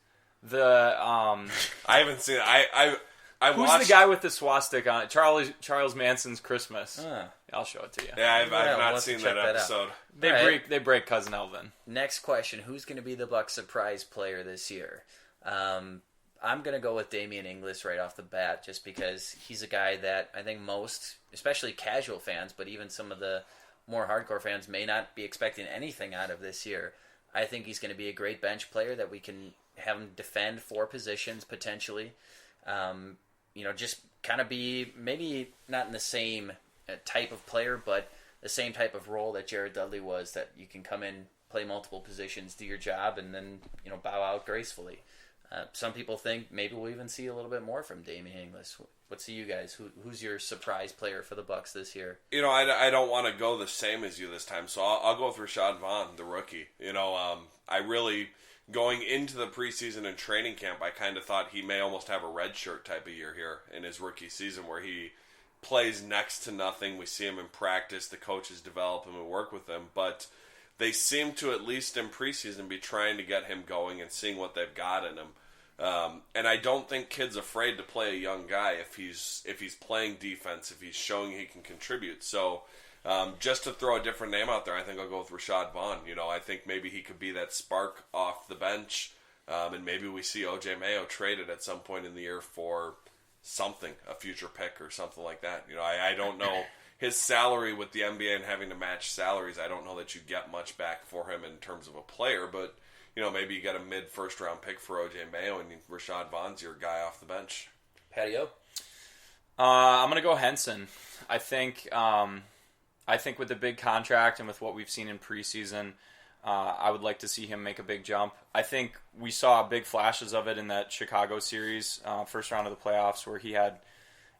I haven't seen it. Who's the guy with the swastika on it? Charles Manson's Christmas. I'll show it to you. Yeah, I've not seen that episode. They break Cousin Elvin. Next question: who's going to be the Bucs surprise player this year? I'm going to go with Damian Inglis right off the bat, just because he's a guy that I think most, especially casual fans, but even some of the more hardcore fans may not be expecting anything out of this year. I think he's going to be a great bench player that we can have him defend 4 positions potentially. Just kind of be maybe not in the same type of player, but the same type of role that Jared Dudley was, that you can come in, play multiple positions, do your job, and then bow out gracefully. Some people think maybe we'll even see a little bit more from Damian Inglis. What say you guys? Who's your surprise player for the Bucs this year? I don't want to go the same as you this time, so I'll go with Rashad Vaughn, the rookie. I really, going into the preseason and training camp, I kind of thought he may almost have a red shirt type of year here in his rookie season, where he plays next to nothing. We see him in practice. The coaches develop him and work with him, but they seem to, at least in preseason, be trying to get him going and seeing what they've got in him. And I don't think Kid's afraid to play a young guy if he's playing defense, if he's showing he can contribute. So just to throw a different name out there, I think I'll go with Rashad Vaughn. I think maybe he could be that spark off the bench, and maybe we see O.J. Mayo traded at some point in the year for something, a future pick or something like that. I don't know his salary with the NBA and having to match salaries. I don't know that you get much back for him in terms of a player, but maybe you get a mid-first round pick for O.J. Mayo and Rashad Vaughn's your guy off the bench. Patio? I'm going to go Henson. I think with the big contract and with what we've seen in preseason, I would like to see him make a big jump. I think we saw big flashes of it in that Chicago series, first round of the playoffs, where he had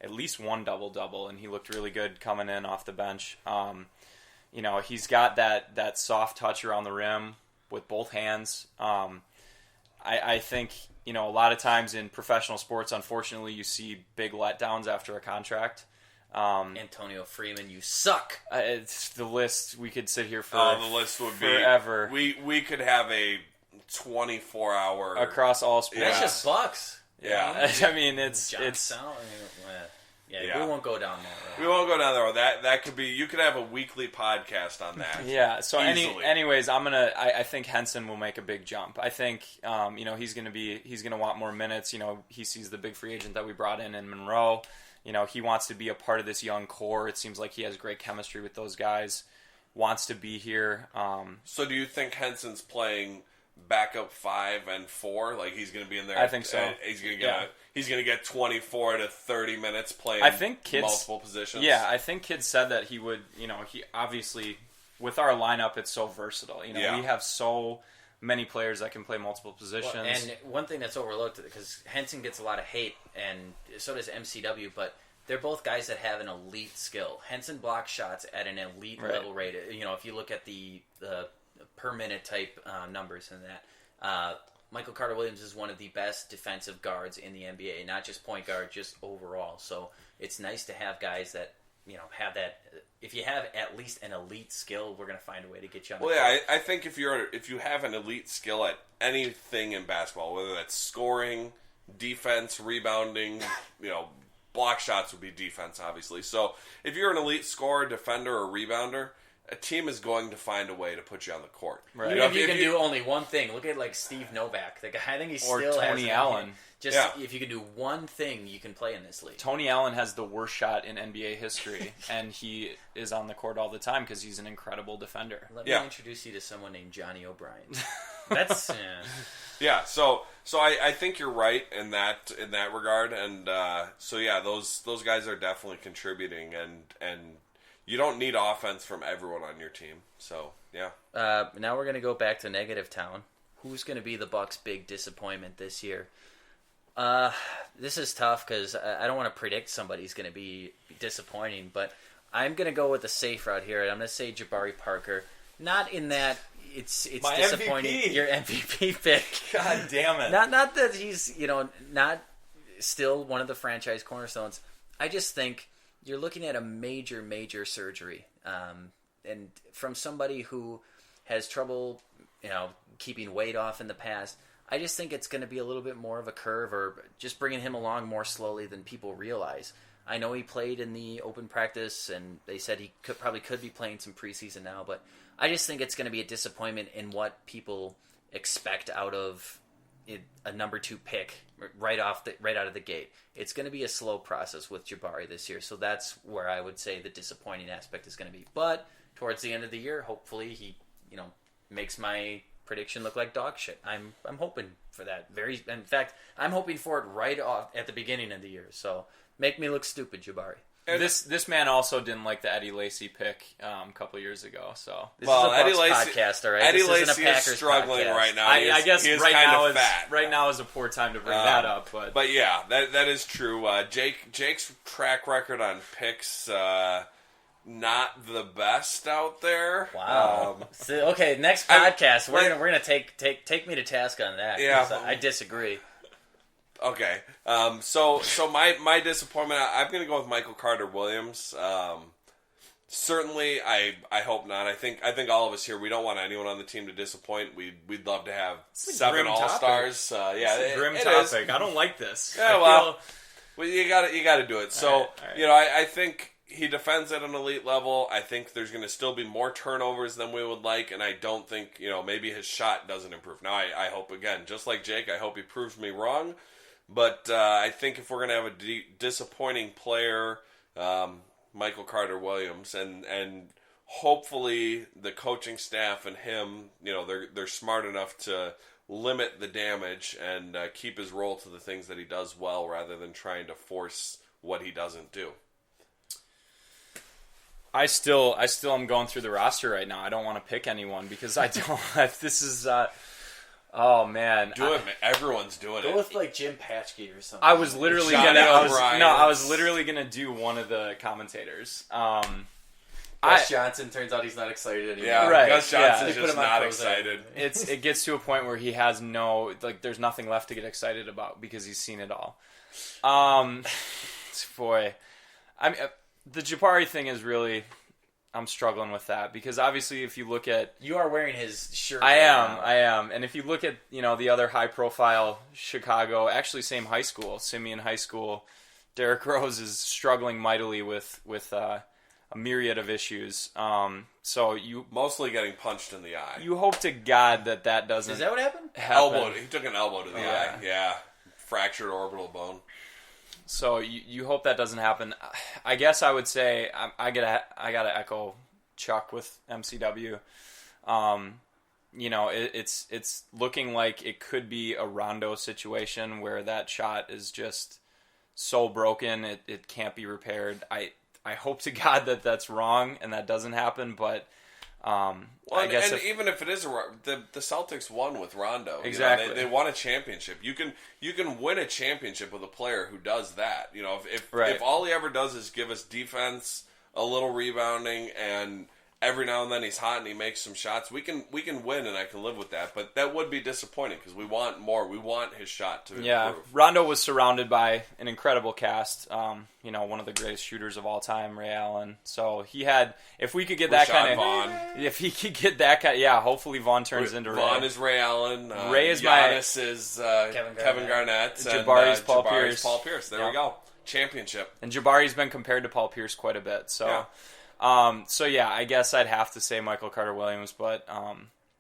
at least one double-double, and he looked really good coming in off the bench. He's got that soft touch around the rim with both hands. I think, a lot of times in professional sports, unfortunately, you see big letdowns after a contract. Antonio Freeman, you suck. It's the list. We could sit here for the list would forever. We could have a 24-hour across all sports. That's just Bucs. Yeah. I mean, it's we won't go down that road. We won't go down that road. That could be. You could have a weekly podcast on that. Yeah. So easily. Anyways, I think Henson will make a big jump. I think he's gonna want more minutes. He sees the big free agent that we brought in Monroe. He wants to be a part of this young core. It seems like he has great chemistry with those guys. Wants to be here. So do you think Henson's playing backup 5 and 4? Like he's going to be in there? I think so. He's going to get he's going to get 24 to 30 minutes playing. I think multiple positions. Yeah, I think Kid said that he would. He obviously, with our lineup, it's so versatile. We have so many players that can play multiple positions. Well, and one thing that's overlooked, because Henson gets a lot of hate, and so does MCW, but they're both guys that have an elite skill. Henson blocks shots at an elite level rate. If you look at the per minute type numbers in that, Michael Carter-Williams is one of the best defensive guards in the NBA, not just point guard, just overall. So it's nice to have guys that have that. If you have at least an elite skill, we're going to find a way to get you on the court. I think if you have an elite skill at anything in basketball, whether that's scoring, defense, rebounding, block shots would be defense, obviously. So if you're an elite scorer, defender, or rebounder, a team is going to find a way to put you on the court. Right. Even if you can do only one thing. Look at Steve Novak. The guy, I think he still has Tony Allen. If you can do one thing, you can play in this league. Tony Allen has the worst shot in NBA history, and he is on the court all the time because he's an incredible defender. Let me introduce you to someone named Johnny O'Brien. That's yeah. So I think you're right in that regard, and those guys are definitely contributing, and you don't need offense from everyone on your team. So yeah. Now we're gonna go back to negative town. Who's gonna be the Bucs' big disappointment this year? This is tough because I don't want to predict somebody's going to be disappointing, but I'm going to go with the safe route here, and I'm going to say Jabari Parker. Not in that it's my disappointing. MVP. Your MVP pick. God damn it! Not that he's not still one of the franchise cornerstones. I just think you're looking at a major surgery, and from somebody who has trouble keeping weight off in the past. I just think it's going to be a little bit more of a curve, or just bringing him along more slowly than people realize. I know he played in the open practice, and they said he probably could be playing some preseason now, but I just think it's going to be a disappointment in what people expect out of a number 2 pick right out of the gate. It's going to be a slow process with Jabari this year, so that's where I would say the disappointing aspect is going to be. But towards the end of the year, hopefully he, makes my prediction look like dog shit. I'm hoping for that. In fact, I'm hoping for it right off at the beginning of the year. So make me look stupid, Jabari. This man also didn't like the Eddie Lacy pick a couple of years ago. So this is a Bucks podcast, all right? Eddie this Lacy isn't a Packers is struggling podcast. right now. I guess right now is a poor time to bring that up. But yeah, that is true. Jake's track record on picks, not the best out there. Wow. Okay, next podcast we're gonna take me to task on that. Yeah, I disagree. Okay, so my disappointment, I'm going to go with Michael Carter Williams. Certainly, I hope not. I think all of us here, we don't want anyone on the team to disappoint. We'd love to have 7 All-Stars. It's a grim topic. I don't like this. Yeah, well, you got to do it. So all right. I think he defends at an elite level. I think there's going to still be more turnovers than we would like, and I don't think maybe his shot doesn't improve. Now, I hope, again, just like Jake, I hope he proves me wrong. But I think if we're going to have a disappointing player, Michael Carter Williams, and hopefully the coaching staff and him, they're smart enough to limit the damage and keep his role to the things that he does well, rather than trying to force what he doesn't do. I still am going through the roster right now. I don't want to pick anyone because I don't. This is. Oh man, do it! Everyone's doing it. Go with like Jim Patchke or something. I was literally gonna do one of the commentators. Gus Johnson. Turns out he's not excited anymore. Yeah, right. Gus Johnson's just not excited. It gets to a point where he has there's nothing left to get excited about because he's seen it all. Boy, I mean, the Jabari thing is really. I'm struggling with that because obviously if you look at... You are wearing his shirt. I am. And if you look at, the other high-profile Chicago, actually same high school, Simeon High School, Derrick Rose is struggling mightily with a myriad of issues. So you... Mostly getting punched in the eye. You hope to God that doesn't... Is that what happened? Elbow. He took an elbow to the eye. Yeah. Fractured orbital bone. So you hope that doesn't happen. I guess I would say I gotta echo Chuck with MCW. It's looking like it could be a Rondo situation where that shot is just so broken it can't be repaired. I hope to God that that's wrong and that doesn't happen, but. I guess even if it is the Celtics won with Rondo. Exactly, they won a championship. You can win a championship with a player who does that. If all he ever does is give us defense, a little rebounding, and every now and then he's hot and he makes some shots, we can win, and I can live with that. But that would be disappointing because we want more. We want his shot to improve. Rondo was surrounded by an incredible cast. One of the greatest shooters of all time, Ray Allen. So he had, if we could get that kind of, Vaughn. If he could get that kind, hopefully Vaughn turns into Ray. Vaughn is Ray Allen. Ray is Giannis is Kevin Garnett. Jabari's Paul Pierce. There we go. Championship. And Jabari's been compared to Paul Pierce quite a bit. So. Yeah. I guess I'd have to say Michael Carter Williams, but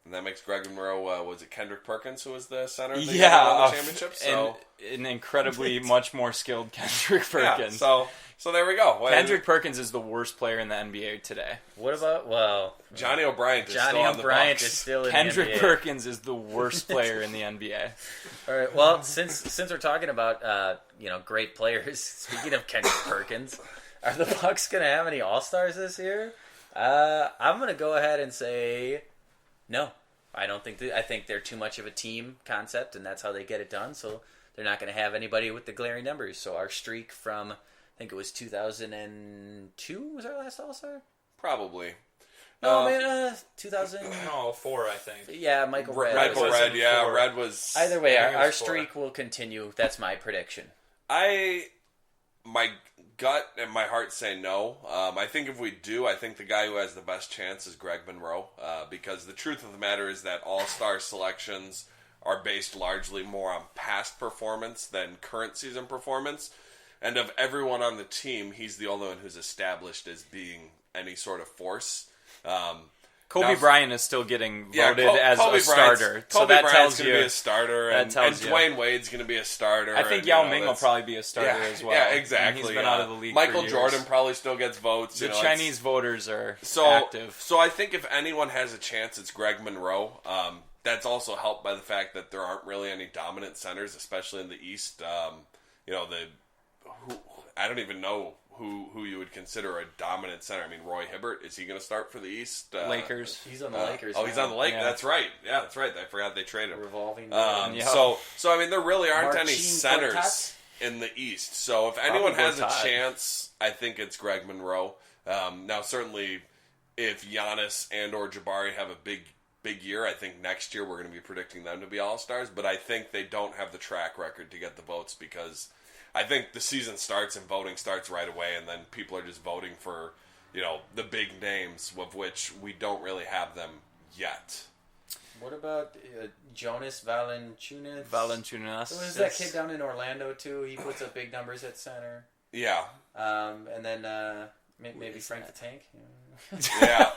and that makes Greg Monroe. Was it Kendrick Perkins who was the center? Of the championship. So an incredibly much more skilled Kendrick Perkins. Yeah, so there we go. Kendrick Perkins is the worst player in the NBA today. What about Johnny O'Brien? Is still in Kendrick the NBA. Perkins is the worst player in the NBA. All right. Well, since we're talking about great players, speaking of Kendrick Perkins. Are the Bucks going to have any All-Stars this year? I'm going to go ahead and say no. I don't think I think they're too much of a team concept, and that's how they get it done. So they're not going to have anybody with the glaring numbers. So our streak from, I think it was 2002 was our last All-Star? Probably. No, 2000. No, 4, I think. Yeah, Michael Red. Red was... Either way, our streak will continue. That's my prediction. My gut and my heart say no. I think if we do, I think the guy who has the best chance is Greg Monroe, because the truth of the matter is that all-star selections are based largely more on past performance than current season performance. And of everyone on the team, he's the only one who's established as being any sort of force. Kobe Bryant is still getting voted as Kobe a starter. Kobe Bryant's going to be a starter, and Dwayne Wade's going to be a starter. I think Yao Ming will probably be a starter as well. Yeah, exactly. And he's been out of the league Michael for years. Jordan probably still gets votes. The Chinese voters are active. So I think if anyone has a chance, it's Greg Monroe. That's also helped by the fact that there aren't really any dominant centers, especially in the East. I don't even know who you would consider a dominant center. I mean, Roy Hibbert, is he going to start for the East? Lakers. He's on the Lakers. Oh, he's on the Lakers. Yeah. That's right. Yeah, that's right. I forgot they traded him. Revolving. So I mean, there really aren't any Marcin centers Gortat? In the East. So if anyone has a Gortat. chance, I think it's Greg Monroe. Now, certainly, if Giannis and or Jabari have a big year, I think next year we're going to be predicting them to be All-Stars. But I think they don't have the track record to get the votes because I think the season starts and voting starts right away, and then people are just voting for, the big names, of which we don't really have them yet. What about Jonas Valanciunas? Valanciunas. Who is that kid down in Orlando, too? He puts up big numbers at center. Yeah. And then maybe Frank the Tank. Yeah.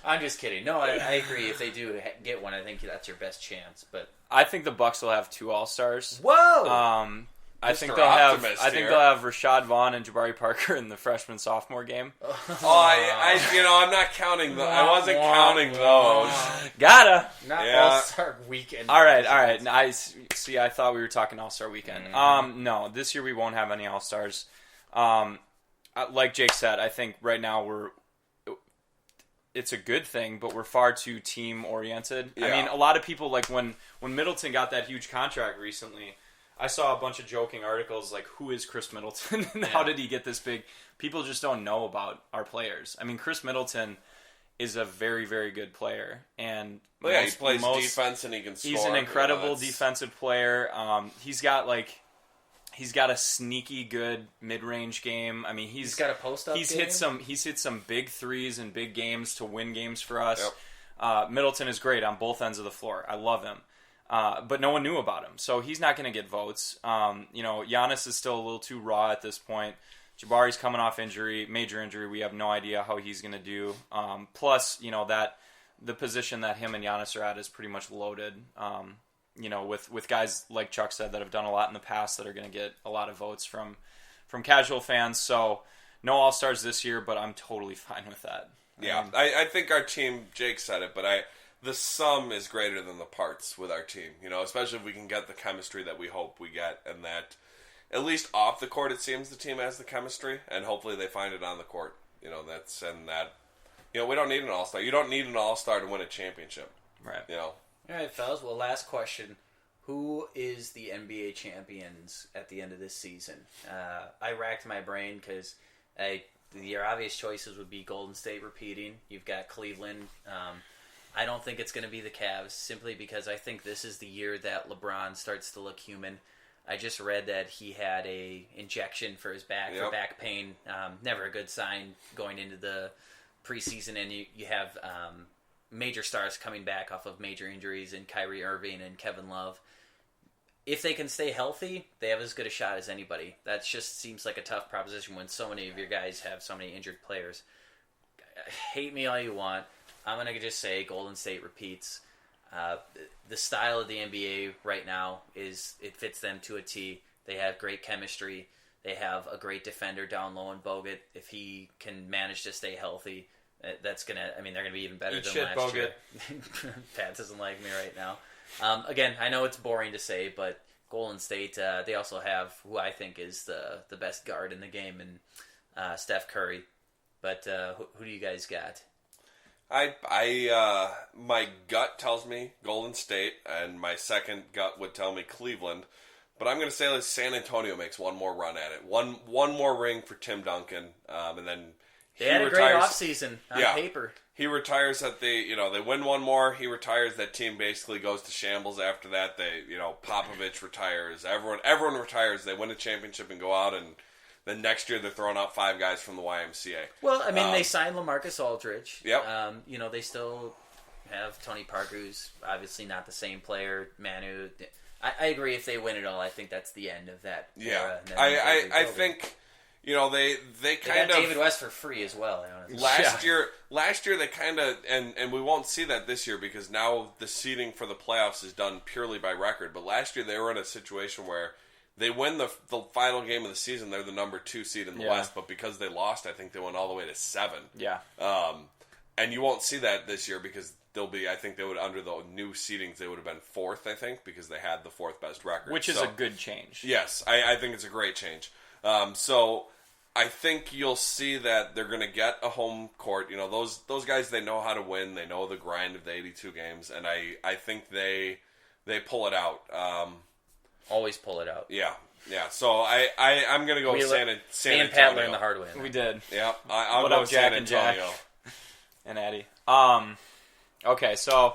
I'm just kidding. No, I agree. If they do get one, I think that's your best chance. But I think the Bucks will have 2 All-Stars. Whoa! I think Mr. they'll have. Optimist I think here. they'll have Rashad Vaughn and Jabari Parker in the freshman-sophomore game. I'm not counting. I wasn't counting those. Gotta. Not Yeah. All-Star Weekend. All right. I see. I thought we were talking All-Star Weekend. No, this year we won't have any All-Stars. Like Jake said, I think right now it's a good thing, but we're far too team oriented. Yeah. I mean, a lot of people like when Middleton got that huge contract recently. I saw a bunch of joking articles like, who is Chris Middleton and how did he get this big? People just don't know about our players. I mean, Chris Middleton is a very, very good player. And he plays defense and he can score. He's an incredible defensive player. He's got a sneaky good mid-range game. I mean, he's got a post-up game? He's hit some big threes in big games to win games for us. Yep. Middleton is great on both ends of the floor. I love him. But no one knew about him, so he's not going to get votes. Giannis is still a little too raw at this point. Jabari's coming off major injury. We have no idea how he's going to do. Plus, that the position that him and Giannis are at is pretty much loaded. With guys like Chuck said that have done a lot in the past that are going to get a lot of votes from casual fans. So no All-Stars this year, but I'm totally fine with that. Yeah, I think our team, Jake said it, but the sum is greater than the parts with our team, especially if we can get the chemistry that we hope we get, and that at least off the court it seems the team has the chemistry, and hopefully they find it on the court. We don't need an All-Star. You don't need an All-Star to win a championship. Right. All right, fellas. Well, last question. Who is the NBA champions at the end of this season? I racked my brain because your obvious choices would be Golden State repeating. You've got Cleveland. I don't think it's going to be the Cavs, simply because I think this is the year that LeBron starts to look human. I just read that he had a injection for his back for back pain. Never a good sign going into the preseason, and you have major stars coming back off of major injuries in Kyrie Irving and Kevin Love. If they can stay healthy, they have as good a shot as anybody. That just seems like a tough proposition when so many of your guys have so many injured players. Hate me all you want. I'm going to just say Golden State repeats. The style of the NBA right now it fits them to a T. They have great chemistry. They have a great defender down low in Bogut. If he can manage to stay healthy, they're going to be even better than last Bogut. year. Pat doesn't like me right now. Again, I know it's boring to say, but Golden State, they also have who I think is the best guard in the game, and Steph Curry. But who do you guys got? My gut tells me Golden State, and my second gut would tell me Cleveland. But I'm going to say that San Antonio makes one more run at it. One more ring for Tim Duncan, and then they had a great offseason on paper. He retires at they win one more. He retires. That team basically goes to shambles after that. Popovich retires. Everyone retires. They win a championship and go out, and then next year they're throwing out 5 guys from the YMCA. Well, I mean, they signed LaMarcus Aldridge. Yep. They still have Tony Parker, who's obviously not the same player. Manu, I agree. If they win it all, I think that's the end of that. Yeah, era, and then I think they kind got of David West for free as well. last year they kind of and we won't see that this year because now the seeding for the playoffs is done purely by record. But last year they were in a situation where they win the final game of the season. They're the number 2 seed in the West, but because they lost, I think they went all the way to 7. Yeah. And you won't see that this year because I think they would, under the new seedings, they would have been 4th, I think, because they had the 4th best record. Which is a good change. Yes, I think it's a great change. So I think you'll see that they're going to get a home court. You know, those guys, they know how to win. They know the grind of the 82 games, and I think they pull it out. Always pull it out. Yeah. So I'm going to go San Antonio. Me and Pat learned the hard way. We did. Yeah, I'll What go up, San Jack and Antonio. Jack? And Eddie. Okay, so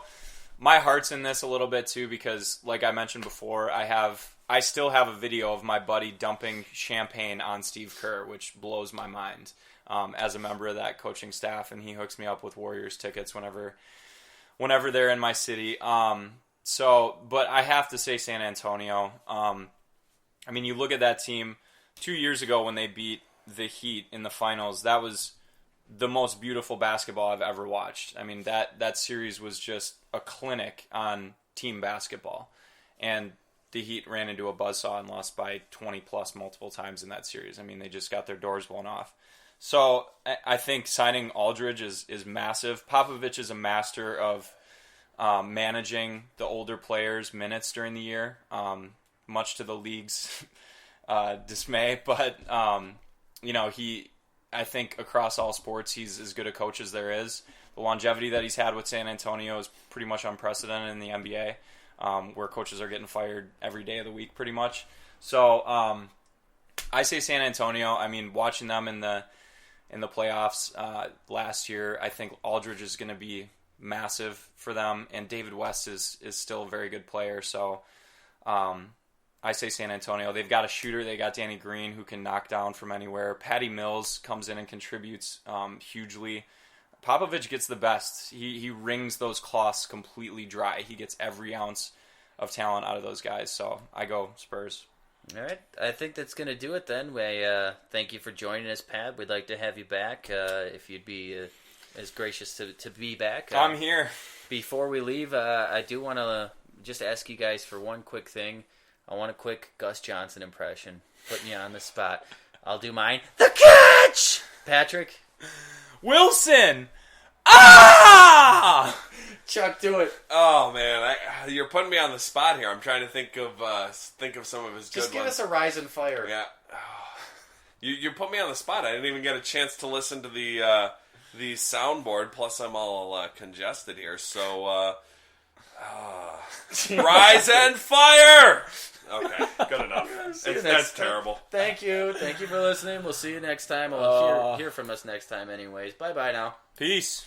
my heart's in this a little bit too because, like I mentioned before, I still have a video of my buddy dumping champagne on Steve Kerr, which blows my mind as a member of that coaching staff, and he hooks me up with Warriors tickets whenever they're in my city. But I have to say San Antonio. I mean, you look at that team 2 years ago when they beat the Heat in the finals. That was the most beautiful basketball I've ever watched. I mean, that series was just a clinic on team basketball. And the Heat ran into a buzzsaw and lost by 20-plus multiple times in that series. I mean, they just got their doors blown off. So I think signing Aldridge is massive. Popovich is a master of managing the older players' minutes during the year, much to the league's dismay. But, I think across all sports, he's as good a coach as there is. The longevity that he's had with San Antonio is pretty much unprecedented in the NBA, where coaches are getting fired every day of the week pretty much. So I say San Antonio. I mean, watching them in the playoffs last year, I think Aldridge is going to be massive for them, and David West is still a very good player. So I say San Antonio. They've got a shooter. They got Danny Green, who can knock down from anywhere. Patty Mills comes in and contributes hugely. Popovich gets the best. He wrings those cloths completely dry. He gets every ounce of talent out of those guys. So I go Spurs. All right. I think that's going to do it then. We thank you for joining us, Pat. We'd like to have you back if you'd be as gracious to be back. I'm here. Before we leave, I do want to just ask you guys for one quick thing. I want a quick Gus Johnson impression, putting you on the spot. I'll do mine. The catch! Patrick? Wilson! Ah! Chuck, do it. Oh man, you're putting me on the spot here. I'm trying to think of some of his good ones. Just give us a rise and fire. Yeah. You put me on the spot. I didn't even get a chance to listen to the soundboard. Plus, I'm all congested here. So, rise and fire. Okay, good enough. That's terrible. Thank you for listening. We'll see you next time. We'll hear from us next time anyways. Bye-bye now. Peace.